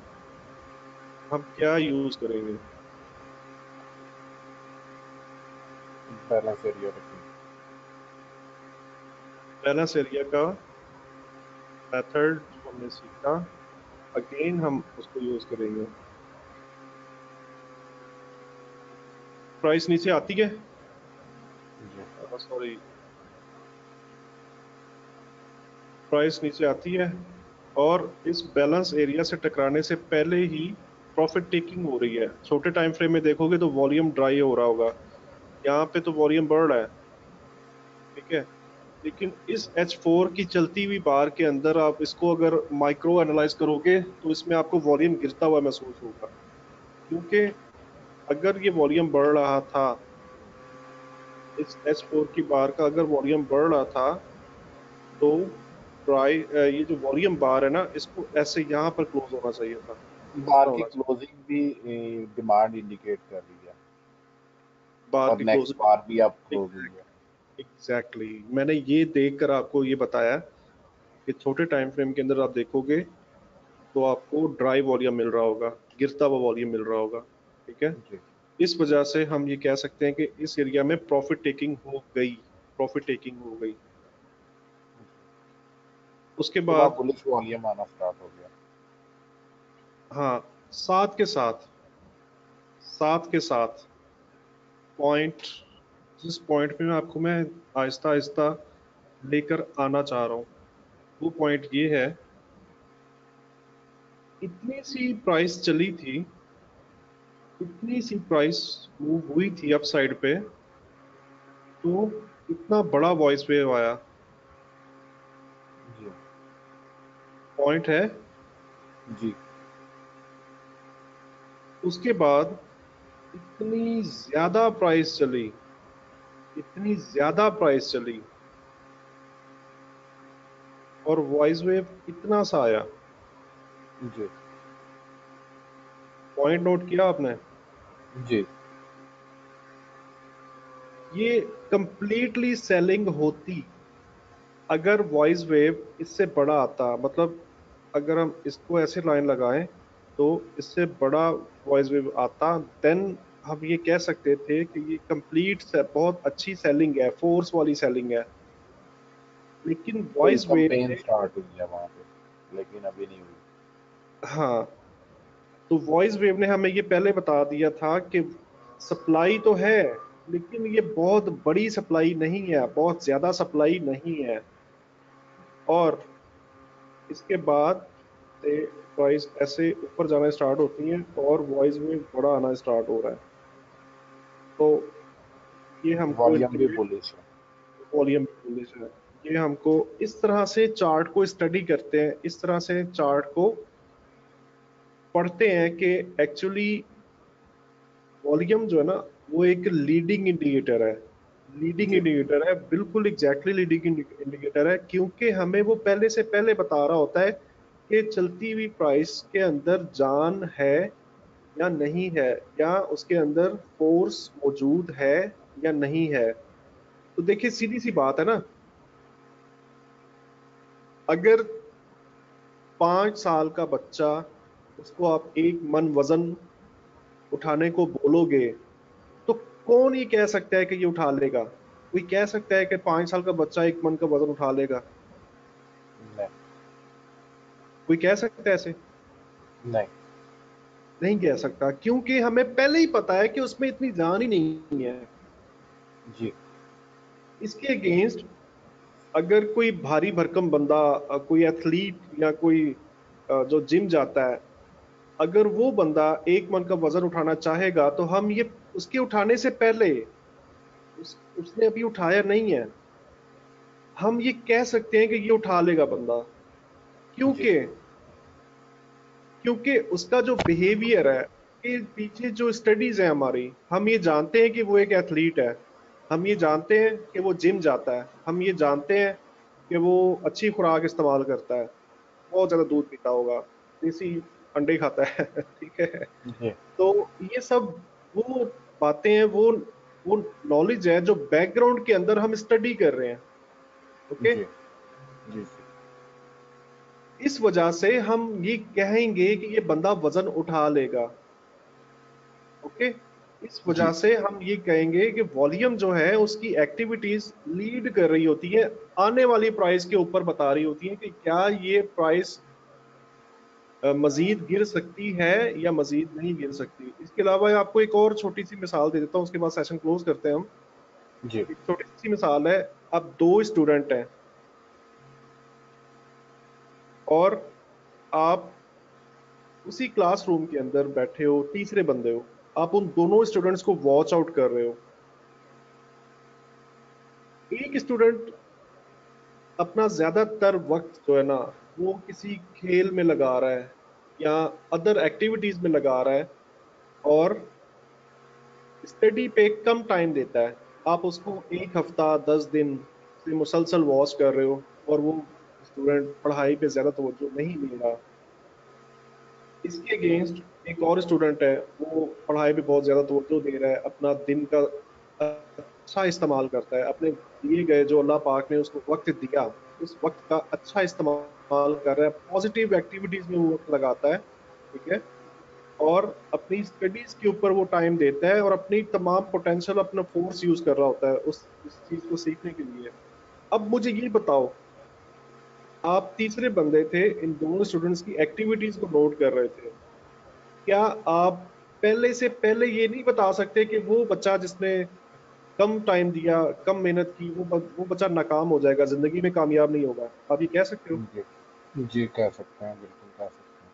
हम क्या यूज करेंगे, balance area technique. Balance area का मेथड जो हमने सीखा, अगेन हम उसको यूज करेंगे। प्राइस नीचे आती है, जी। सॉरी, प्राइस नीचे आती है, और इस बैलेंस एरिया से टकराने से पहले ही प्रॉफिट टेकिंग हो रही है। छोटे टाइम फ्रेम में देखोगे तो वॉल्यूम ड्राई हो रहा होगा, यहाँ पे तो वॉल्यूम बढ़ रहा है। ठीक है, लेकिन इस H4 की चलती हुई बार के अंदर आप इसको अगर माइक्रो एनालाइज करोगे तो इसमें आपको वॉल्यूम गिरता हुआ महसूस होगा, क्योंकि अगर ये वॉल्यूम बढ़ रहा था, इस H4 की बार का अगर वॉल्यूम बढ़ रहा था, तो ये जो वॉल्यूम बार है ना, इसको ऐसे यहाँ पर क्लोज होना चाहिए था, इस बार तरह की होना चाहिए। क्लोजिंग भी डिमांड इंडिकेट कर रही है, बार और की नेक्स्ट क्लोजिंग, बार भी अब क्लोज हुई है। एग्जैक्टली मैंने ये देखकर आपको ये बताया कि छोटे टाइम फ्रेम के अंदर आप देखोगे तो आपको ड्राई वॉल्यूम मिल रहा होगा, गिरता हुआ वॉल्यूम मिल रहा होगा। ठीक है, जी। इस वजह से हम ये कह सकते हैं कि इस एरिया में प्रॉफिट टेकिंग हो गई, प्रॉफिट टेकिंग हो गई। उसके तो वहाँ बाद, बुलिश वॉल्यूम आना स्टार्ट हो गया। हाँ, साथ के साथ साथ के साथ पॉइंट, जिस पॉइंट पे मैं आहिस्ता आहिस्ता लेकर आना चाह रहा हूँ, वो पॉइंट ये है, इतनी सी प्राइस चली थी, इतनी सी प्राइस मूव हुई थी अप साइड पे, तो इतना बड़ा वॉइस वेव आया। जी पॉइंट है। जी उसके बाद इतनी ज्यादा प्राइस चली, इतनी ज्यादा प्राइस चली, और वॉइस वेव इतना सा आया। जी पॉइंट नोट किया आपने? जी ये कंप्लीटली सेलिंग होती अगर वॉइस वेव इससे बड़ा आता, मतलब अगर हम इसको ऐसे लाइन लगाएं तो इससे बड़ा वॉइस वेव आता, देन हम ये कह सकते थे कि ये कंप्लीट से बहुत अच्छी सेलिंग है, फोर्स वाली सेलिंग है। लेकिन कोई वॉइस वेव कंपेन ने, स्टार्ट हुई है वहां पे, लेकिन अभी नहीं हुई। हाँ, तो वॉइस वेव ने हमें ये पहले बता दिया था कि सप्लाई तो है, लेकिन ये बहुत बड़ी सप्लाई नहीं है, बहुत ज्यादा सप्लाई नहीं है। और इसके बाद से प्राइस ऐसे ऊपर जाना स्टार्ट होती है और वॉइस वेव बड़ा आना स्टार्ट हो रहा है। तो ये हमको वॉल्यूम भी इंडिकेट, बुलिश है। वॉल्यूम बुलिश है। ये हमको इस तरह से चार्ट को स्टडी करते हैं, इस तरह से चार्ट को पढ़ते हैं कि एक्चुअली वॉल्यूम जो है ना, वो एक लीडिंग इंडिकेटर है। लीडिंग जी इंडिकेटर है, बिल्कुल एग्जैक्टली लीडिंग इंडिकेटर है, क्योंकि हमें वो पहले से पहले बता रहा होता है कि चलती हुई प्राइस के अंदर जान है या नहीं है, या उसके अंदर फोर्स मौजूद है या नहीं है। तो देखिए सीधी सी बात है ना, अगर 5 साल का बच्चा, उसको आप 1 मन वजन उठाने को बोलोगे, तो कौन ये कह सकता है कि ये उठा लेगा? कोई कह सकता है कि 5 साल का बच्चा 1 मन का वजन उठा लेगा? नहीं कोई कह सकता है ऐसे? नहीं नहीं कह सकता, क्योंकि हमें पहले ही पता है कि उसमें इतनी जान ही नहीं है। जी इसके अगेंस्ट अगर कोई भारी भरकम बंदा, कोई एथलीट या कोई जो जिम जाता है, अगर वो बंदा 1 मन का वजन उठाना चाहेगा, तो हम ये उसके उठाने से पहले, उसने अभी उठाया नहीं है, हम ये कह सकते हैं कि ये उठा लेगा बंदा। जी क्योंकि क्योंकि उसका जो बिहेवियर है, के पीछे जो स्टडीज है हमारी, हम ये जानते हैं कि वो एक एथलीट है, हम ये जानते हैं कि वो जिम जाता है, हम ये जानते हैं कि वो अच्छी खुराक इस्तेमाल करता है, बहुत ज्यादा दूध पीता होगा, देसी अंडे खाता है ठीक है। जी तो ये सब वो बातें हैं, वो नॉलेज है जो बैकग्राउंड के अंदर हम स्टडी कर रहे हैं। ओके। जी जी इस वजह से हम ये कहेंगे कि ये बंदा वजन उठा लेगा। ओके। इस जी वजह से हम ये कहेंगे कि वॉल्यूम जो है उसकी एक्टिविटीज लीड कर रही होती है, आने वाली प्राइस के ऊपर बता रही होती है कि क्या ये प्राइस मजीद गिर सकती है या मजीद नहीं गिर सकती। इसके अलावा आपको एक और छोटी सी मिसाल दे देता हूँ, उसके बाद सेशन क्लोज करते हैं हम। जी एक छोटी सी मिसाल है, अब 2 स्टूडेंट हैं और आप उसी क्लासरूम के अंदर बैठे हो, तीसरे बंदे हो, आप उन दोनों स्टूडेंट्स को वॉच आउट कर रहे हो। एक स्टूडेंट अपना ज्यादातर वक्त जो है ना, वो किसी खेल में लगा रहा है या अदर एक्टिविटीज में लगा रहा है, और स्टडी पे कम टाइम देता है। आप उसको 1 हफ्ता 10 दिन से मुसलसल वॉच कर रहे हो, और वो स्टूडेंट पढ़ाई पे ज्यादा तवज्जो नहीं दे रहा। इसके अगेंस्ट एक और स्टूडेंट है, वो पढ़ाई पे बहुत ज्यादा तवज्जो दे रहा है, अपना दिन का अच्छा इस्तेमाल करता है, अपने दिए गए जो अल्लाह पाक ने उसको वक्त दिया, उस वक्त का अच्छा इस्तेमाल कर रहा है, पॉजिटिव एक्टिविटीज में वो वक्त लगाता है। ठीक है। और अपनी स्टडीज के ऊपर वो टाइम देता है, और अपनी तमाम पोटेंशियल, अपना फोर्स यूज कर रहा होता है उस चीज को सीखने के लिए। अब मुझे ये बताओ, आप तीसरे बंदे थे, इन दोनों स्टूडेंट्स की एक्टिविटीज को नोट कर रहे थे, क्या आप पहले से पहले ये नहीं बता सकते कि वो बच्चा जिसने कम टाइम दिया, कम मेहनत की, वो बच्चा नाकाम हो जाएगा, जिंदगी में कामयाब नहीं होगा? आप ये कह सकते हो। जी जी, कह सकते हैं, बिल्कुल कह सकते हैं।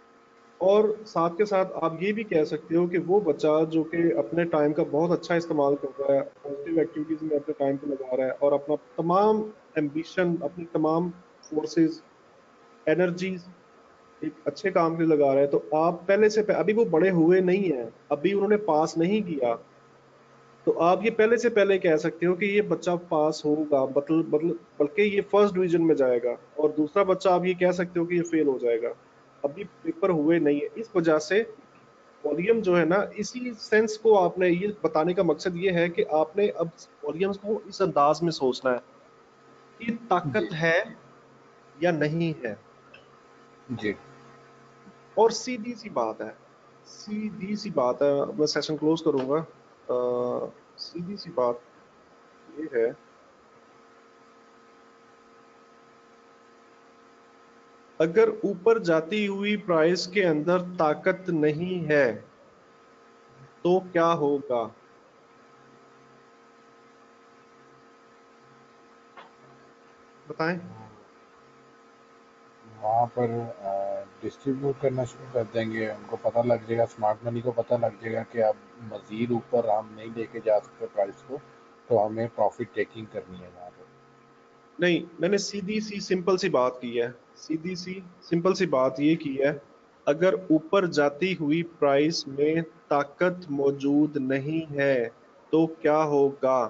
और साथ के साथ आप ये भी कह सकते हो कि वो बच्चा जो कि अपने टाइम का बहुत अच्छा इस्तेमाल कर रहा है, पॉजिटिव एक्टिविटीज में अपने टाइम को लगा रहा है और अपना तमाम एम्बिशन, अपनी तमाम फोर्सेस, एनर्जीज एक अच्छे काम के लिए लगा रहा है, तो आप पहले से अभी वो बड़े हुए नहीं है, अभी उन्होंने पास नहीं किया, तो आप ये पहले से पहले कह सकते हो कि ये बच्चा पास होगा, बल्कि ये फर्स्ट डिवीजन में जाएगा, और दूसरा बच्चा आप ये कह सकते हो कि ये फेल हो जाएगा। अभी पेपर हुए नहीं है, इस वजह से वॉल्यूम जो है ना, इसी सेंस को आपने, ये बताने का मकसद ये है कि आपने अब वॉल्यूम्स को इस अंदाज में सोचना है कि जी ताकत है या नहीं है। जी। और सीधी सी बात है, सीधी सी बात है, मैं सेशन क्लोज करूंगा। सीधी सी बात ये है, अगर ऊपर जाती हुई प्राइस के अंदर ताकत नहीं है तो क्या होगा? बताएं। वहाँ पर डिस्ट्रीब्यूट करना शुरू कर देंगे, उनको पता लग जाएगा, स्मार्ट मनी को पता लग जाएगा कि अब मज़ीद ऊपर हम नहीं लेके जा सकते प्राइस को, तो हमें प्रॉफिट टेकिंग करनी है वहाँ पर। नहीं, मैंने सीधी सी सिंपल सी बात की है, सीधी सी सिंपल सी बात ये की है, अगर ऊपर जाती हुई प्राइस में ताकत मौजूद नहीं है तो क्या होगा?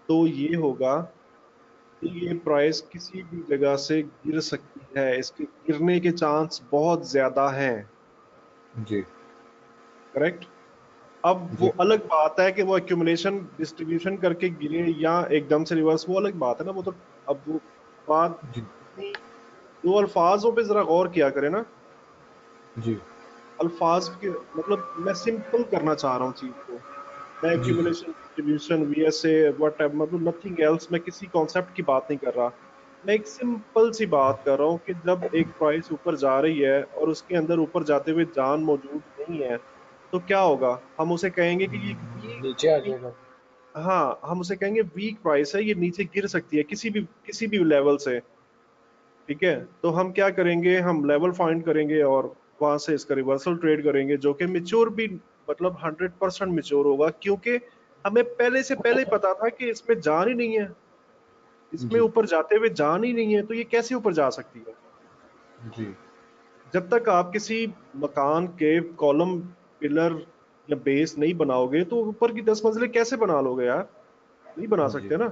तो ये होगा कि ये प्राइस किसी भी जगह से गिर सकती है, इसके गिरने के चांस बहुत ज्यादा हैं। जी करेक्ट। अब वो जी अलग बात है कि वो एक्यूमुलेशन डिस्ट्रीब्यूशन करके गिरे या एकदम से रिवर्स, वो अलग बात है ना, वो तो, अब वो बात जी अपनी, दो अल्फाजों पे जरा गौर किया करें ना। जी अल्फाज के मतलब, मैं सिंपल करना चाह रहा हूँ चीज को, मैं जी जी एक्यूमुलेशन डिस्ट्रीब्यूशन वीएसए वट मतलब नथिंग एल्स, मैं किसी कॉन्सेप्ट की बात नहीं कर रहा, मैं एक सिंपल सी बात कर रहा हूँ कि जब एक प्राइस ऊपर जा रही है और उसके अंदर ऊपर जाते हुए जान मौजूद नहीं है तो क्या होगा? हम उसे कहेंगे कि ये नीचे आ वीक, जाएगा। हाँ हम उसे कहेंगे वीक प्राइस है, ये नीचे गिर सकती है किसी भी लेवल से। ठीक है, तो हम क्या करेंगे, हम लेवल फाइंड करेंगे और वहां से इसका रिवर्सल ट्रेड करेंगे, जो कि मिच्योर भी, मतलब 100% मिच्योर होगा, क्योंकि हमें पहले से पहले ही पता था कि इसमें जान ही नहीं है, इसमें जी ऊपर जाते हुए जान ही नहीं है, तो ये कैसे ऊपर जा सकती है? जी जब तक आप किसी मकान के कॉलम, पिलर या बेस नहीं बनाओगे तो ऊपर की 10 मंजिलें कैसे बना लोगे यार? नहीं बना जी। सकते ना।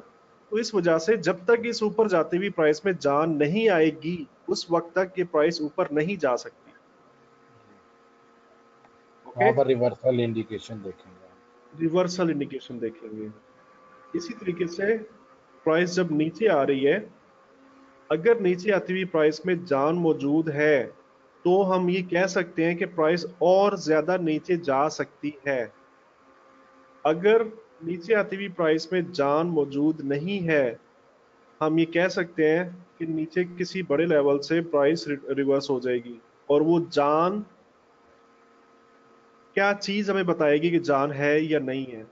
तो इस वजह से जब तक इस ऊपर जाती हुई प्राइस में जान नहीं आएगी, उस वक्त तक ये प्राइस ऊपर नहीं जा सकती। ओके। वहाँ पर रिवर्सल इंडिकेशन देखेंगे हम। रिवर्सल इंडिकेशन देखेंगे। इसी तरीके से प्राइस जब नीचे आ रही है, अगर नीचे आती हुई प्राइस में जान मौजूद है तो हम ये कह सकते हैं कि प्राइस और ज्यादा नीचे जा सकती है। अगर नीचे आती हुई प्राइस में जान मौजूद नहीं है, हम ये कह सकते हैं कि नीचे किसी बड़े लेवल से प्राइस रिवर्स हो जाएगी, और वो जान, क्या चीज हमें बताएगी कि जान है या नहीं है?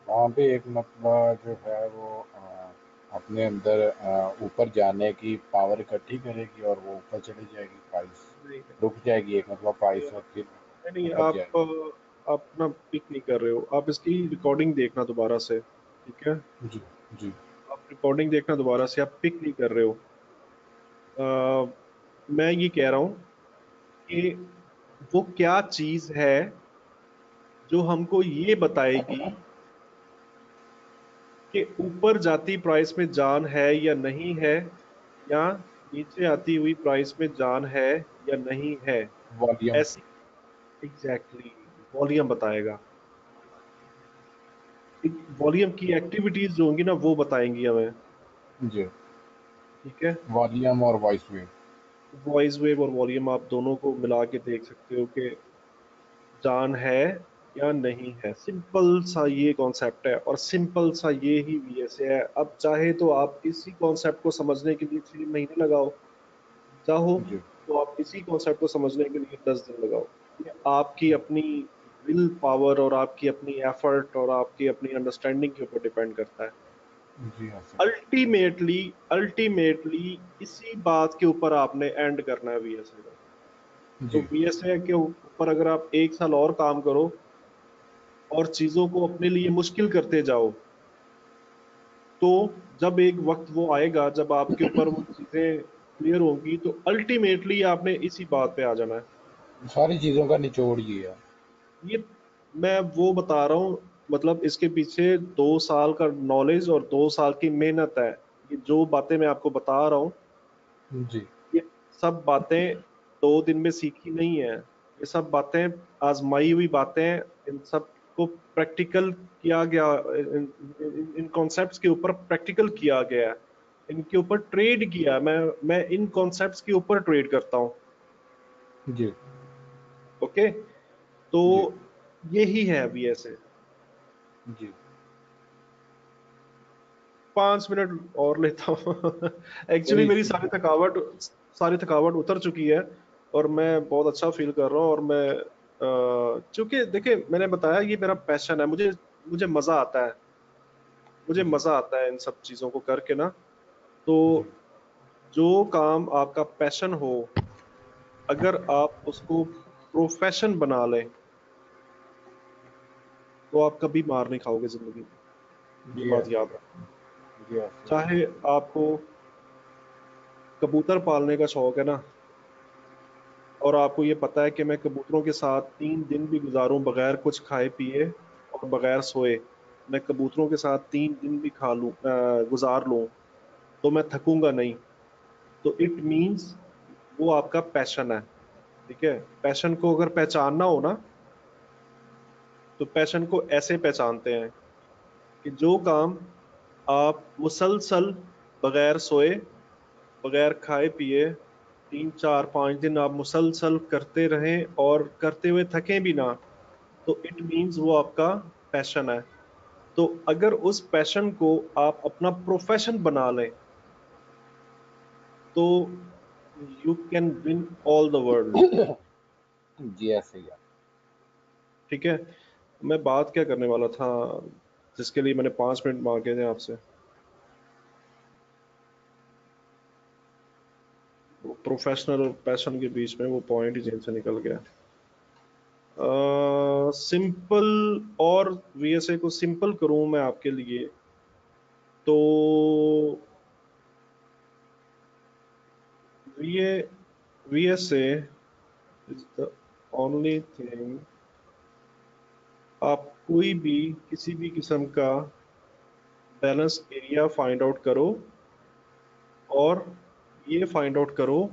वहाँ पे एक मतलब जो है वो अपने अंदर ऊपर जाने की पावर इकट्ठी करेगी और वो ऊपर चली जाएगी, प्राइस नहीं रुक जाएगी, एक मतलब नहीं, प्राइस और फिर नहीं, ऊपर आप जाएगी। आप ना पिक नहीं कर रहे हो, आप इसकी रिकॉर्डिंग देखना दोबारा से, ठीक है? जी जी आप रिकॉर्डिंग देखना दोबारा से, आप पिक नहीं कर रहे हो। अ, मैं ये कह रहा हूँ कि वो क्या चीज है जो हमको ये बताएगी कि ऊपर जाती प्राइस में जान है या नहीं है, या नीचे आती हुई प्राइस में जान है या नहीं है। वॉल्यूम। ऐसी, एग्जैक्टली, वॉल्यूम बताएगा। वॉल्यूम की एक्टिविटीज जो होंगी ना वो बताएंगी हमें। जी। ठीक है। वॉल्यूम और वॉइस वेव। वॉइस वेव और वॉल्यूम आप दोनों को मिला के देख सकते हो कि जान है या नहीं है। सिंपल सा ये कॉन्सेप्ट है और सिंपल सा ये ही वीएसए है। अब चाहे तो आप इसी कॉन्सेप्ट को समझने के लिए 3 महीने लगाओ, चाहो जी तो आप इसी कॉन्सेप्ट को समझने के लिए 10 दिन लगाओ। ये आपकी अपनी विल पावर और आपकी अपनी एफर्ट और आपकी अपनी अंडरस्टैंडिंग के ऊपर डिपेंड करता है। जी हाँ सर। अल्टीमेटली अल्टीमेटली इसी बात के ऊपर आपने एंड करना है वीएसए का। तो जी वीएसए के ऊपर अगर आप 1 साल और काम करो और चीजों को अपने लिए मुश्किल करते जाओ, तो जब एक वक्त वो आएगा जब आपके ऊपर वो चीजें क्लियर होंगी, तो अल्टीमेटली आपने इसी बात पे आ जाना है। सारी चीज़ों का निचोड़ ये है। ये मैं वो बता रहा हूँ, मतलब इसके पीछे 2 साल का नॉलेज और 2 साल की मेहनत है। ये जो बातें मैं आपको बता रहा हूँ, जी ये सब बातें 2 दिन में सीखी नहीं है। ये सब बातें आजमाई हुई बातें हैं। इन सब को प्रैक्टिकल किया गया, इन कॉन्सेप्ट्स के ऊपर प्रैक्टिकल किया गया है, इनके ऊपर ट्रेड किया। मैं इन कॉन्सेप्ट्स के ऊपर ट्रेड करता हूँ। जी ओके, तो जी यही है वीएसए। जी 5 मिनट और लेता हूँ। एक्चुअली कोई मेरी इशू नहीं। सारी थकावट उतर चुकी है और मैं बहुत अच्छा फील कर रहा हूँ। और मैं चूंकि देखिए मैंने बताया ये मेरा पैशन है, मुझे मुझे मजा आता है। मुझे जी मजा आता है इन सब चीजों को करके ना। तो जी जो काम आपका पैशन हो, अगर आप उसको प्रोफेशन बना लें, तो आप कभी मार नहीं खाओगे जिंदगी में। ये जी बात ऐसे ही याद है। रखना। जी ऐसे ही चाहे आपको कबूतर पालने का शौक है ना, और आपको ये पता है कि मैं कबूतरों के साथ 3 दिन भी गुजारूं बगैर कुछ खाए पिए और बगैर सोए, मैं कबूतरों के साथ 3 दिन भी गुजार लूं, तो मैं थकूंगा नहीं। तो इट मीन्स वो आपका पैशन है। ठीक है, पैशन को अगर पहचानना हो ना, तो पैशन को ऐसे पहचानते हैं कि जो काम आप मुसलसल बगैर सोए बगैर खाए पिए 3 4 5 दिन आप मुसलसल करते रहें और करते हुए थकें भी ना, तो इट मीन्स वो आपका पैशन है। तो अगर उस पैशन को आप अपना प्रोफेशन बना लें, तो you can win all the world. जी ऐसे ही है। ठीक है, मैं बात क्या करने वाला था जिसके लिए मैंने 5 मिनट मांगे थे आपसे? वो प्रोफेशनल और पैशन के बीच में वो पॉइंट ही जेल से निकल गया। सिंपल, और वीएसए को सिंपल करूं मैं आपके लिए, तो वीए VSA is the only thing. आप कोई भी किसी भी किस्म का बैलेंस एरिया फाइंड आउट करो और ये फाइंड आउट करो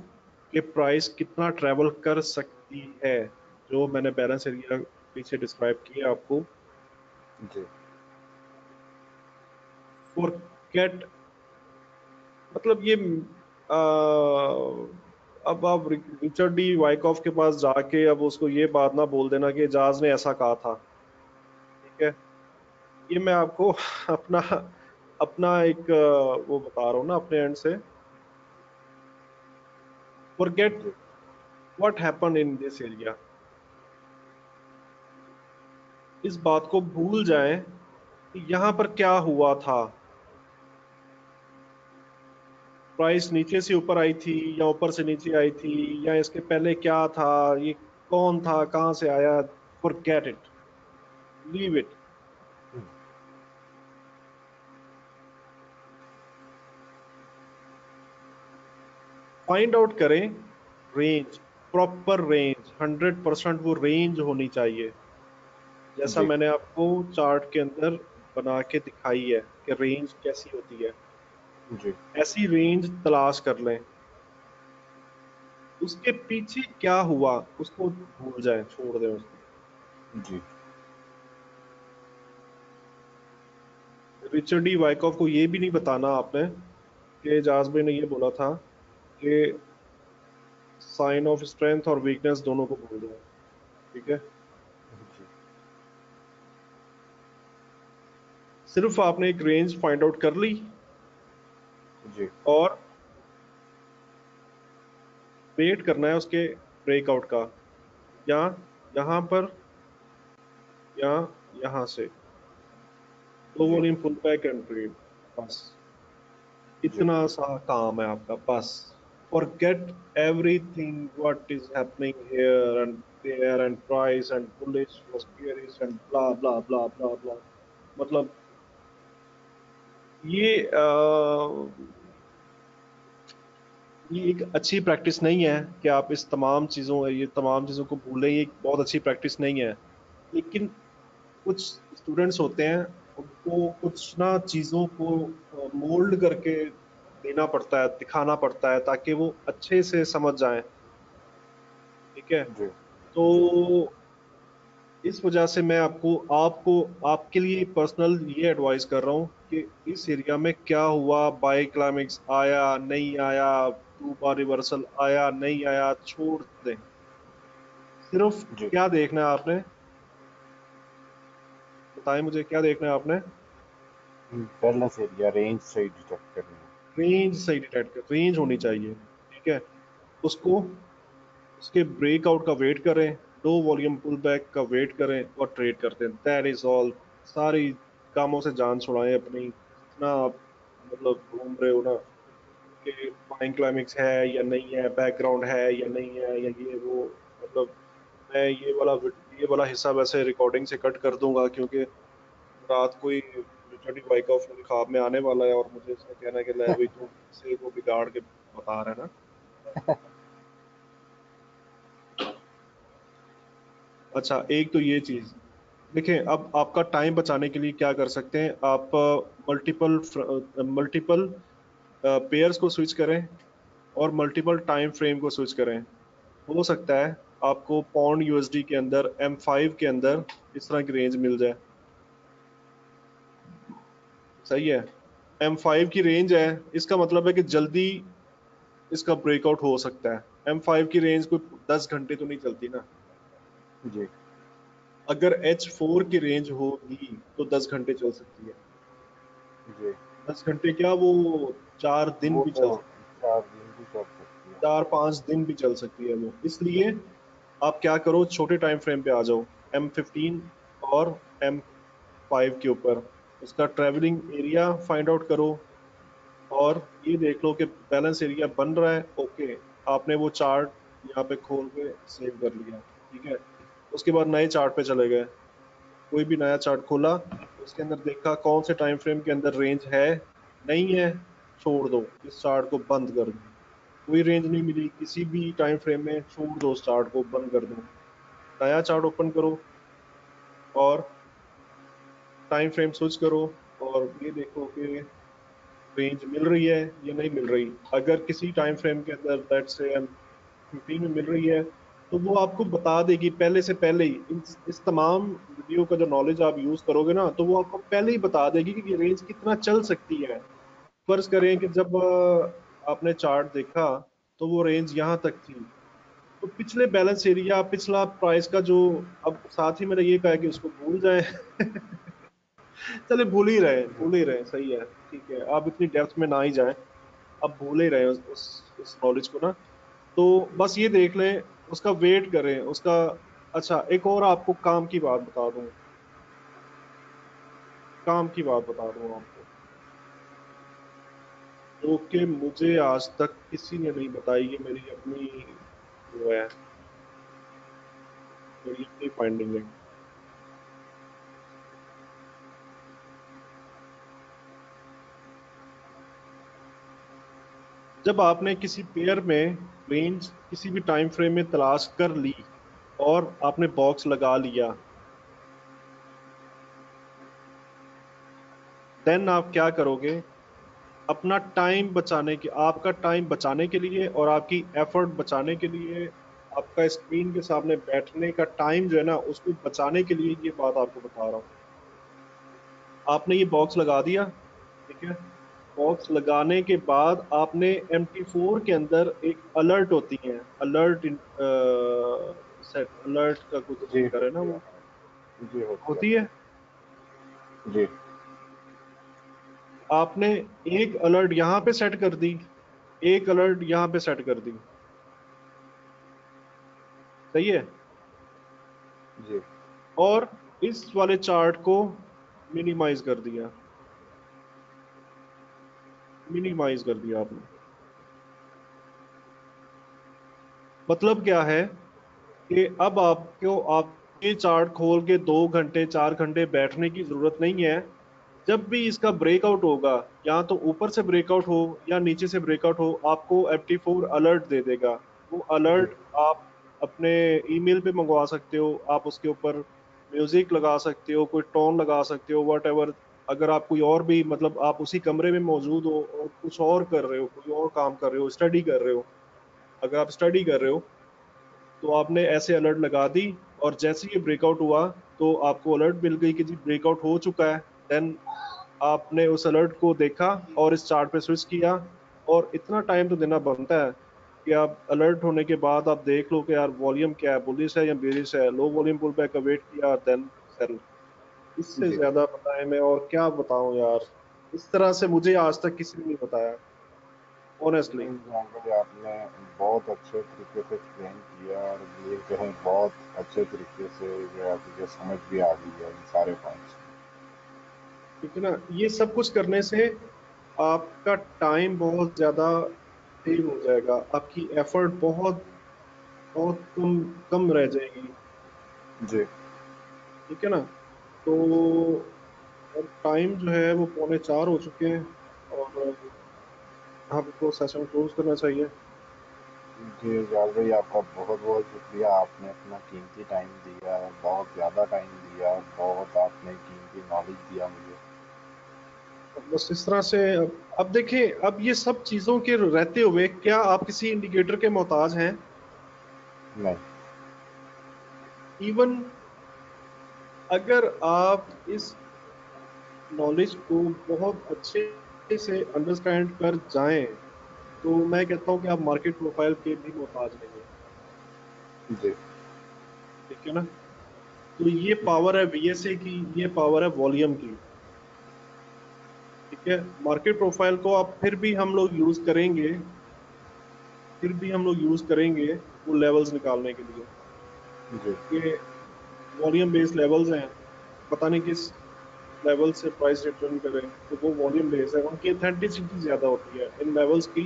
कि प्राइस कितना ट्रेवल कर सकती है, जो मैंने बैलेंस एरिया पीछे डिस्क्राइब किया आपको। जी फॉरगेट, मतलब ये अब आप रिचर्ड डी वाइकॉफ के पास जाके अब उसको ये बात ना बोल देना कि जहाज ने ऐसा कहा था। ठीक है, ये मैं आपको अपना अपना एक वो बता रहा हूँ ना अपने एंड से। फॉरगेट जी what happen in this area. इस बात को भूल जाएं कि यहाँ पर क्या हुआ था। प्राइस नीचे से ऊपर आई थी या ऊपर से नीचे आई थी, या इसके पहले क्या था, ये कौन था, कहां से आया। Forget it, leave it. Find out करें रेंज, प्रॉपर रेंज, 100% वो रेंज होनी चाहिए जैसा जी मैंने आपको चार्ट के अंदर बना के दिखाई है कि रेंज कैसी होती है। जी ऐसी रेंज तलाश कर लें। उसके पीछे क्या हुआ उसको भूल जाएं, छोड़ दें उसको। जी रिचर्ड डी वाइकॉफ को ये भी नहीं बताना आपने कि एजाज भाई ने ये बोला था कि साइन ऑफ स्ट्रेंथ और वीकनेस दोनों को भूल जाए। ठीक है, जी सिर्फ आपने एक रेंज फाइंड आउट कर ली जी और वेट करना है उसके ब्रेकआउट का, या यहाँ पर, या यहाँ से। लो जी volume pull back and trade, बस जी इतना सा काम है आपका बस। Forget everything what is happening here and there and price and bullish versus bearish and blah blah blah blah blah. मतलब ये ये एक अच्छी प्रैक्टिस नहीं है कि आप इस तमाम चीज़ों, ये तमाम चीज़ों को भूलें। ये एक बहुत अच्छी प्रैक्टिस नहीं है। लेकिन कुछ स्टूडेंट्स होते हैं, उनको कुछ ना चीज़ों को मोल्ड करके देना पड़ता है, दिखाना पड़ता है, ताकि वो अच्छे से समझ जाएं। ठीक है। जी तो जी इस वजह से मैं आपको आपको आपके लिए पर्सनल ये एडवाइस कर रहा हूँ कि इस एरिया में क्या हुआ, बाई क्लाइमेक्स आया नहीं आया, टू बार रिवर्सल आया नहीं आया, छोड़ दें। सिर्फ जी। क्या देखना है आपने, बताएं मुझे क्या देखना है आपने। बैलेंस एरिया रेंज सही डिटेक्ट करनी है। रेंज सही डिटेक्ट कर, रेंज होनी चाहिए। ठीक है। उसको, उसके ब्रेकआउट का वेट करें, लो वॉल्यूम पुल बैक का वेट करें और ट्रेड करते हैं। That is all. सारी कामों से जान छुड़ाएं अपनी, जितना आप मतलब घूम रहे हो ना, कि बाइंग क्लाइमिक्स है या नहीं है, बैकग्राउंड है या नहीं है, या ये वो। मतलब मैं ये वाला हिस्सा वैसे रिकॉर्डिंग से कट कर दूंगा, क्योंकि रात को ही रिचर्ड वाइकॉफ मेरे ख्वाब में आने वाला है और मुझे इसने कहना है कि ले भाई तू किस्से को बिगाड़ के बता रहा है ना। अच्छा, एक तो ये चीज देखें। अब आपका टाइम बचाने के लिए क्या कर सकते हैं आप, मल्टीपल मल्टीपल पेयर्स को स्विच करें और मल्टीपल टाइम फ्रेम को स्विच करें। हो सकता है आपको पौंड यूएसडी के अंदर M5 के अंदर इस तरह की रेंज मिल जाए। सही है। M5 की रेंज है, इसका मतलब है कि जल्दी इसका ब्रेकआउट हो सकता है। M5 की रेंज कोई 10 घंटे तो नहीं चलती ना। जी अगर H4 की रेंज होगी तो 10 घंटे चल सकती है। जी। 10 घंटे क्या, वो 4 दिन वो भी तो चल सकती 4 दिन भी चल सकती है, है। 4-5 दिन भी चल सकती है वो। इसलिए आप क्या करो, छोटे टाइम फ्रेम पे आ जाओ, M15 और M5 के ऊपर उसका ट्रेवलिंग एरिया फाइंड आउट करो, और ये देख लो कि बैलेंस एरिया बन रहा है। ओके, आपने वो चार्ट यहाँ पे खोल के सेव कर लिया। ठीक है। उसके बाद नए चार्ट पे चले गए, कोई भी नया चार्ट खोला, उसके अंदर देखा कौन से टाइम फ्रेम के अंदर रेंज है, नहीं है, छोड़ दो, इस चार्ट को बंद कर दो। कोई रेंज नहीं मिली किसी भी टाइम फ्रेम में, छोड़ दो, उस चार्ट को बंद कर दो, नया चार्ट ओपन करो और टाइम फ्रेम स्विच करो, और ये देखो कि रेंज मिल रही है या नहीं मिल रही। अगर किसी टाइम फ्रेम के अंदर लेट्स से M15 में मिल रही है, तो वो आपको बता देगी पहले से पहले ही। इस तमाम वीडियो का जो नॉलेज आप यूज करोगे ना, तो वो आपको पहले ही बता देगी कि ये रेंज कितना चल सकती है। फर्ज करें कि जब आपने चार्ट देखा तो वो रेंज यहाँ तक थी, तो पिछले बैलेंस एरिया, पिछला प्राइस का जो, अब साथ ही मैंने ये कहा कि उसको भूल जाए। चले जी भूल ही रहे, सही है, ठीक है, आप इतनी डेप्थ में ना ही जाएं। अब भूल ही रहे हैं उस नॉलेज को ना। तो बस ये देख लें, उसका वेट करें उसका। अच्छा, एक और आपको काम की बात बता दूं, काम की बात बता दूं आपको, जो कि मुझे आज तक किसी ने नहीं बताई। ये मेरी अपनी वो है, मेरी अपनी फाइंडिंग है। जब आपने किसी पेयर में रेंज किसी भी टाइम फ्रेम में तलाश कर ली और आपने बॉक्स लगा लिया, देन आप क्या करोगे, अपना टाइम बचाने के, आपका टाइम बचाने के लिए और आपकी एफर्ट बचाने के लिए, आपका स्क्रीन के सामने बैठने का टाइम जो है ना, उसको बचाने के लिए ये बात आपको बता रहा हूँ। आपने ये बॉक्स लगा दिया, ठीक है। बॉक्स लगाने के बाद आपने MT4 के अंदर एक अलर्ट होती है, अलर्ट सेट, अलर्ट का कुछ जी जिक्र है ना होती है। वो, जी होती है। होती है। जी आपने एक अलर्ट यहाँ पे सेट कर दी, एक अलर्ट यहाँ पे सेट कर दी, सही है। जी और इस वाले चार्ट को मिनिमाइज कर दिया, मिनिमाइज कर दिया आपने। मतलब क्या है कि अब आपको आप ये चार्ट खोल के 2 घंटे 4 घंटे बैठने की जरूरत नहीं है। जब भी इसका ब्रेकआउट होगा, या तो ऊपर से ब्रेकआउट हो या नीचे से ब्रेकआउट हो, आपको FT4 अलर्ट दे देगा। वो जी अलर्ट आप अपने ईमेल पे मंगवा सकते हो, आप उसके ऊपर म्यूजिक लगा सकते हो, कोई टोन लगा सकते हो, वट एवर। अगर आप कोई और भी, मतलब आप उसी कमरे में मौजूद हो और कुछ और कर रहे हो, कोई और काम कर रहे हो, स्टडी कर रहे हो, अगर आप स्टडी कर रहे हो तो आपने ऐसे अलर्ट लगा दी, और जैसे ही ब्रेकआउट हुआ तो आपको अलर्ट मिल गई कि जी ब्रेकआउट हो चुका है। देन आपने उस अलर्ट को देखा और इस चार्ट पे स्विच किया। और इतना टाइम तो देना बनता है कि आप अलर्ट होने के बाद आप देख लो कि यार वॉल्यूम क्या है, बुलिश है या बेरिश है, लो वॉल्यूम पुल बैक का वेट किया, देन सेल। इससे जी ज्यादा बताए मैं और क्या बताऊं यार। इस तरह से मुझे आज तक किसी ने नहीं बताया, ऑनेस्टली। नहीं, यहाँ पे आपने बहुत अच्छे तरीके से एक्सप्लेन किया, और ये जो है बहुत अच्छे तरीके से जो है मुझे समझ भी आ गई है इन सारे पॉइंट्स। ठीक है ना। ये सब कुछ करने से आपका टाइम बहुत ज्यादा सेव हो जाएगा, आपकी एफर्ट बहुत बहुत कम कम रह जाएगी। जी ठीक है ना। तो अब टाइम जो है वो 3:45 हो चुके हैं, और आपको सेशन क्लोज करना चाहिए। जी जाल भाई, आपका बहुत बहुत शुक्रिया। आपने अपना कीमती टाइम दिया, बहुत ज़्यादा टाइम दिया, बहुत आपने कीमती नॉलेज दिया मुझे। बस इस तरह से अब देखिए, अब ये सब चीजों के रहते हुए क्या आप किसी इंडिकेटर के मोहताज हैं? नहीं। इवन अगर आप इस नॉलेज को बहुत अच्छे से अंडरस्टैंड कर जाएं, तो मैं कहता हूं कि आप मार्केट प्रोफाइल के भी मोहताज नहीं है। जी ठीक है ना। तो ये पावर है VSA की, ये पावर है वॉल्यूम की। ठीक है। मार्केट प्रोफाइल को आप फिर भी हम लोग यूज करेंगे, फिर भी हम लोग यूज करेंगे वो लेवल्स निकालने के लिए। जी ये वॉल्यूम बेस्ड लेवल्स हैं, पता नहीं किस लेवल से प्राइस रिटर्न करें, तो वो वॉल्यूम बेस्ड है, उनकी ऑथेंटिसिटी ज्यादा होती है, इन लेवल्स की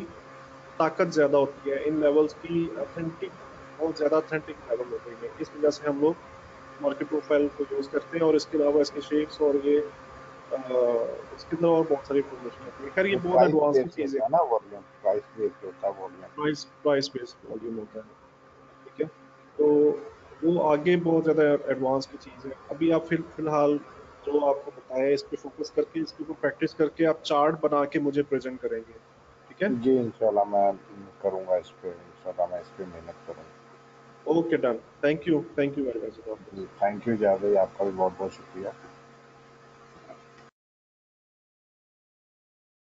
ताकत ज्यादा होती है, इन लेवल्स की ऑथेंटिक, बहुत ज्यादा ऑथेंटिक लेवल होते हैं। इस वजह से हम लोग मार्केट प्रोफाइल को यूज करते हैं, और इसके अलावा इसके शेप्स और ये इसके अंदर और बहुत सारी इंफॉर्मेशन होती है। खैर ये वो बहुत प्राइस एडवांस की बेस्ड चीज है। होता है ना वॉल्यूम, प्राइस बेस्ड होता है वॉल्यूम। प्राइस बेस्ड वॉल्यूम होता है। ठीक है। तो वो आगे बहुत ज्यादा एडवांस की चीज है। अभी आप फिलहाल जो आपको बताया इस पे फोकस करके, इसके ऊपर प्रैक्टिस करके आप चार्ट बना के मुझे प्रेजेंट करेंगे। ठीक है। जी इंशाल्लाह मैं करूँगा इस पे, इंशाल्लाह मैं इस पे मेहनत करूँगा। Okay done. Thank you very much. जी थैंक यू जावेद, आपका भी बहुत बहुत शुक्रिया।